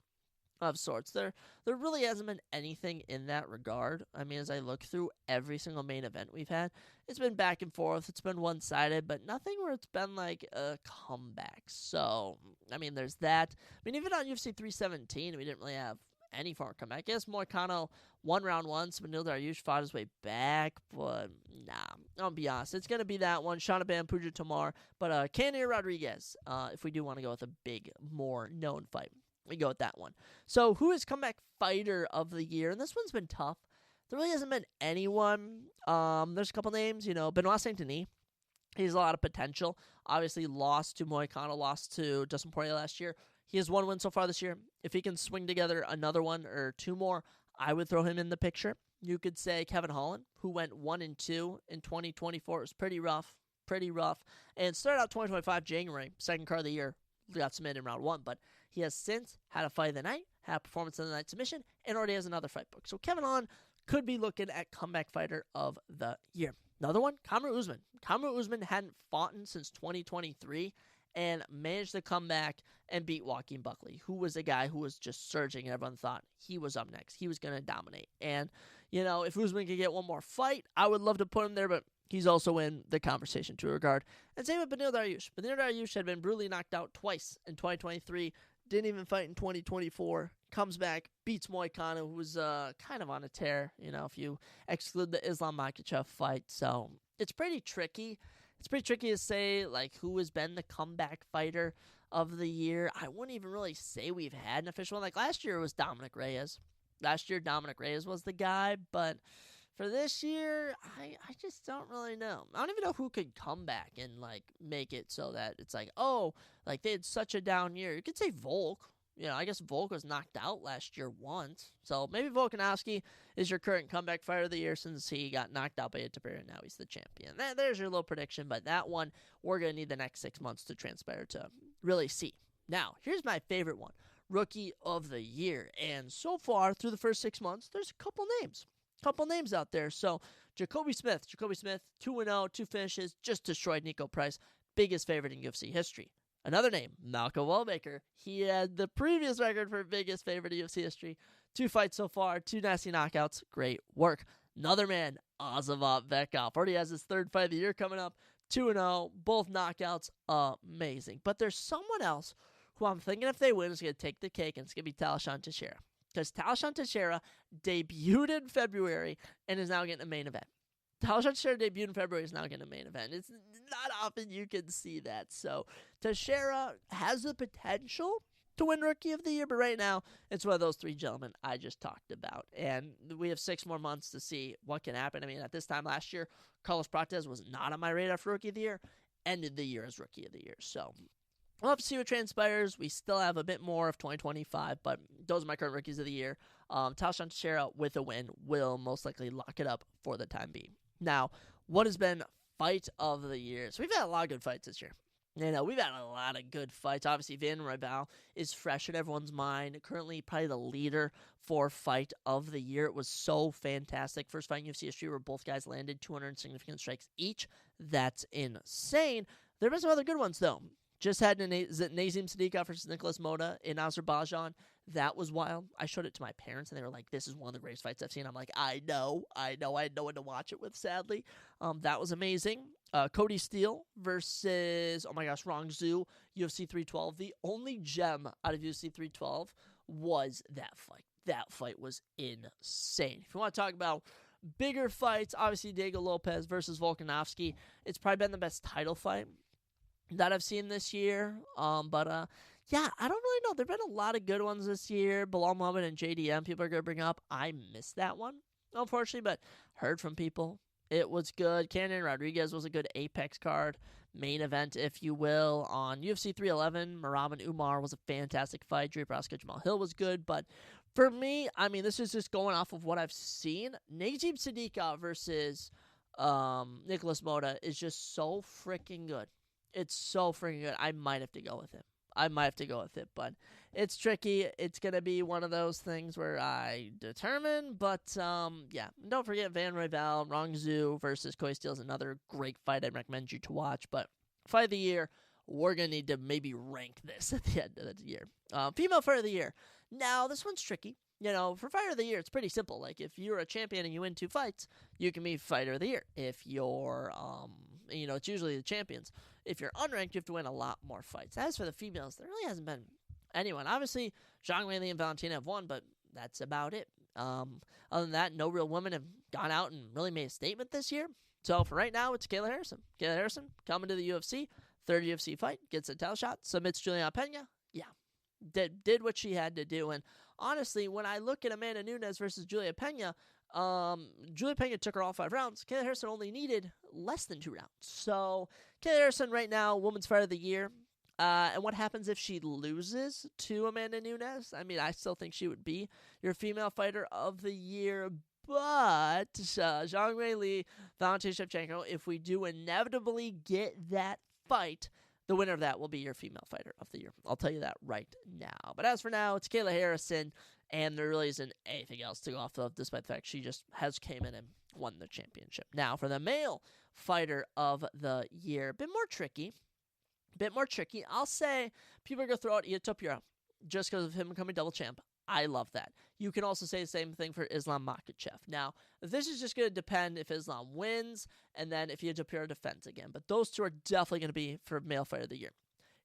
A: of sorts. There really hasn't been anything in that regard. I mean, as I look through every single main event we've had, it's been back and forth. It's been one-sided, but nothing where it's been like a comeback. So, I mean, there's that. I mean, even on UFC 317, we didn't really have any form of comeback. I guess Moicano won round 1, so Beneil Dariush fought his way back, but nah, I'll be honest. It's going to be that one, Shauna Bannon, Pooja Tumar, but Cannonier Rodriguez, if we do want to go with a big, more known fight. We go with that one. So, who is comeback fighter of the year? And this one's been tough. There really hasn't been anyone. There's a couple names, you know. Benoit Saint-Denis. He has a lot of potential. Obviously, lost to Moicano, lost to Dustin Poirier last year. He has 1 win so far this year. If he can swing together another one or 2 more, I would throw him in the picture. You could say Kevin Holland, who went 1-2 in 2024. It was pretty rough. And started out 2025 January, second card of the year. Got submitted in round 1, but he has since had a fight of the night, had a performance of the night submission, and already has another fight book. So Kevin Holland could be looking at comeback fighter of the year. Another one, Kamaru Usman. Kamaru Usman hadn't fought since 2023 and managed to come back and beat Joaquin Buckley, who was a guy who was just surging. Everyone thought he was up next. He was going to dominate. And, you know, if Usman could get one more fight, I would love to put him there, but he's also in the conversation to a regard. And same with Beneil Dariush. Beneil Dariush had been brutally knocked out twice in 2023. Didn't even fight in 2024. Comes back, beats Moicano, who was kind of on a tear, you know, if you exclude the Islam Makhachev fight. So it's pretty tricky. It's pretty tricky to say, like, who has been the comeback fighter of the year. I wouldn't even really say we've had an official one. Like, last year it was Dominic Reyes. Last year Dominic Reyes was the guy, but for this year, I just don't really know. I don't even know who could come back and, like, make it so that it's like, oh, like, they had such a down year. You could say Volk. You know, I guess Volk was knocked out last year once. So maybe Volkanovski is your current comeback fighter of the year since he got knocked out by Itapira and now he's the champion. There's your little prediction, but that one we're going to need the next 6 months to transpire to really see. Now, here's my favorite one, Rookie of the Year. And so far, through the first 6 months, there's a couple names out there. So Jacoby Smith, 2-0, 2 finishes, just destroyed Nico Price, biggest favorite in UFC history. Another name, Malcolm Wallbaker. He had the previous record for biggest favorite in UFC history. 2 fights so far, 2 nasty knockouts. Great work. Another man, Azamat Bekov. Already has his 3rd fight of the year coming up. 2-0, both knockouts. Amazing. But there's someone else who I'm thinking if they win is going to take the cake, and it's going to be Talashan Teixeira. because Talashan Teixeira debuted in February and is now getting a main event. Talashan Teixeira debuted in February, is now getting a main event. It's not often you can see that. So Teixeira has the potential to win Rookie of the Year, but right now it's one of those three gentlemen I just talked about. And we have 6 more months to see what can happen. I mean, at this time last year, Carlos Prates was not on my radar for Rookie of the Year, ended the year as Rookie of the Year. So we'll have to see what transpires. We still have a bit more of 2025, but those are my current Rookies of the Year. Talashan Teixeira with a win will most likely lock it up for the time being. Now, what has been Fight of the Year? So we've had a lot of good fights this year. We've had a lot of good fights. Obviously, Van Roybal is fresh in everyone's mind. Currently, probably the leader for Fight of the Year. It was so fantastic. First fight in UFC history where both guys landed 200 significant strikes each. That's insane. There have been some other good ones, though. Just had Nazim Sadiqov versus Nicholas Mota in Azerbaijan. That was wild. I showed it to my parents, and they were like, this is one of the greatest fights I've seen. I'm like, I know. I had no one to watch it with, sadly. That was amazing. Cody Steele versus, Rong Zhu, UFC 312. The only gem out of UFC 312 was that fight. That fight was insane. If you want to talk about bigger fights, obviously Diego Lopez versus Volkanovski. It's probably been the best title fight that I've seen this year. Yeah, I don't really know. There have been a lot of good ones this year. Bilal Muhammad and JDM, people are going to bring up. I missed that one, unfortunately, but heard from people. It was good. Canyon Rodriguez was a good Apex card. Main event, if you will. On UFC 311, Merab and Umar was a fantastic fight. Drew Proska, Jamal Hill was good. But for me, this is just going off of what I've seen. Nazim Sadiqov versus Nicholas Mota is just so freaking good. It's so freaking good. I might have to go with it. But it's tricky. It's going to be one of those things where I determine. But, yeah, don't forget Van Roybal, Rong Zhu versus Cody Steele is another great fight I'd recommend you to watch. But Fight of the Year, we're going to need to maybe rank this at the end of the year. Female Fight of the Year. Now, this one's tricky. For Fighter of the Year, it's pretty simple. Like, if you're a champion and you win 2 fights, you can be Fighter of the Year. If you're, it's usually the champions. If you're unranked, you have to win a lot more fights. As for the females, there really hasn't been anyone. Obviously, Zhang Weili and Valentina have won, but that's about it. Other than that, no real women have gone out and really made a statement this year. So for right now, it's Kayla Harrison. Kayla Harrison coming to the UFC, third UFC fight, gets a title shot, submits Juliana Pena. Yeah, did what she had to do. And honestly, when I look at Amanda Nunes versus Julia Pena, Julia Pena took her all 5 rounds. Kayla Harrison only needed less than 2 rounds. So Kayla Harrison right now, Women's Fighter of the Year. And what happens if she loses to Amanda Nunes? I still think she would be your Female Fighter of the Year. But Zhang Weili, Valentina Shevchenko, if we do inevitably get that fight, the winner of that will be your Female Fighter of the Year. I'll tell you that right now. But as for now, it's Kayla Harrison, and there really isn't anything else to go off of, despite the fact she just has came in and won the championship. Now, for the Male Fighter of the Year, a bit more tricky. I'll say people are going to throw out Ilia Topuria just because of him becoming double champ. I love that. You can also say the same thing for Islam Makhachev. Now, this is just going to depend if Islam wins and then if Ilia Topuria defends again. But those two are definitely going to be for Male Fighter of the Year.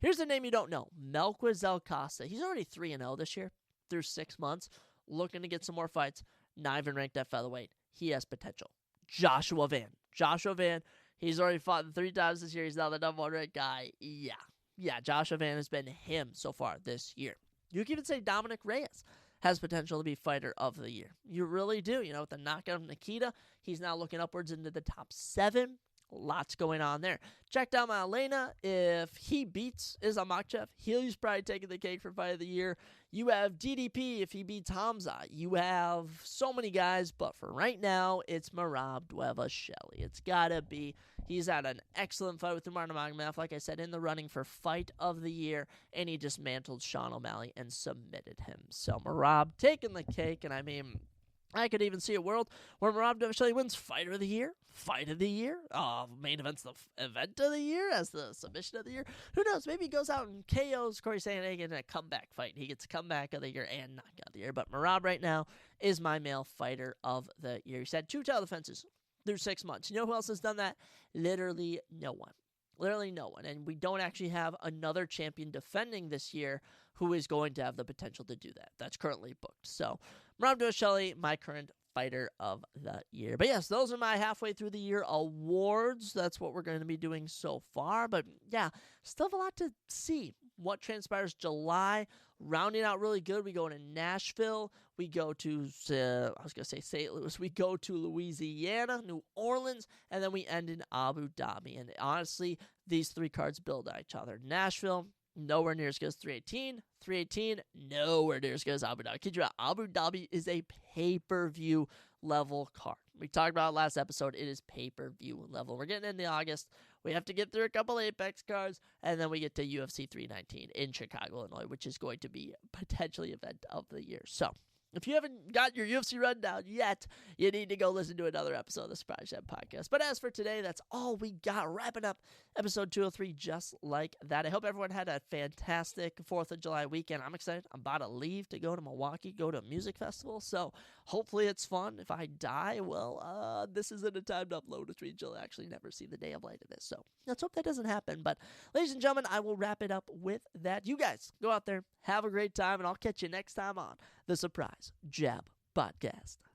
A: Here's the name you don't know. Melquiz Zelkasa. He's already 3-0 this year through 6 months. Looking to get some more fights. Not even ranked at featherweight. He has potential. Joshua Van. He's already fought 3 times this year. He's now the number 1 ranked guy. Yeah, Joshua Van has been him so far this year. You can even say Dominic Reyes has potential to be Fighter of the Year. You really do. With the knockout of Nikita, he's now looking upwards into the top 7. Lots going on there. Check down Elena. If he beats Islam Makhachev, he's probably taking the cake for Fight of the Year. You have DDP if he beats Hamza. You have so many guys, but for right now, it's Merab Dvalishvili. It's got to be. He's had an excellent fight with Umar Nurmagomedov, like I said, in the running for Fight of the Year, and he dismantled Sean O'Malley and submitted him. So Merab taking the cake, and I could even see a world where Merab Dvalishvili wins Fight of the Year, main event's the event of the year as the submission of the year. Who knows? Maybe he goes out and KOs Corey Sandhagen in a comeback fight. He gets comeback of the year and knockout of the year. But Merab right now is my Male Fighter of the Year. He's had 2 title defenses through 6 months. You know who else has done that? Literally no one. Literally no one. And we don't actually have another champion defending this year who is going to have the potential to do that. That's currently booked. So, Maram Shelley, my current fighter of the year. But yes, those are my halfway through the year awards. That's what we're going to be doing so far. But yeah, still have a lot to see. What transpires July, rounding out really good. We go to Nashville. We go to, St. Louis. We go to Louisiana, New Orleans, and then we end in Abu Dhabi. And honestly, these 3 cards build on each other. Nashville, nowhere near as good as 318. 318, nowhere near as good as Abu Dhabi. Kid you out, Abu Dhabi is a pay-per-view level card. We talked about it last episode. It is pay-per-view level. We're getting into August. We have to get through a couple Apex cards, and then we get to UFC 319 in Chicago, Illinois, which is going to be potentially event of the year. So, if you haven't got your UFC rundown yet, you need to go listen to another episode of the Surprise Gem podcast. But as for today, that's all we got. Wrapping up episode 203 just like that. I hope everyone had a fantastic 4th of July weekend. I'm excited. I'm about to leave to go to Milwaukee, go to a music festival. So hopefully it's fun. If I die, well, this isn't a time to upload, which means you'll actually never see the day of light of this. So let's hope that doesn't happen. But ladies and gentlemen, I will wrap it up with that. You guys go out there, have a great time, and I'll catch you next time on the Surprise Jab Podcast.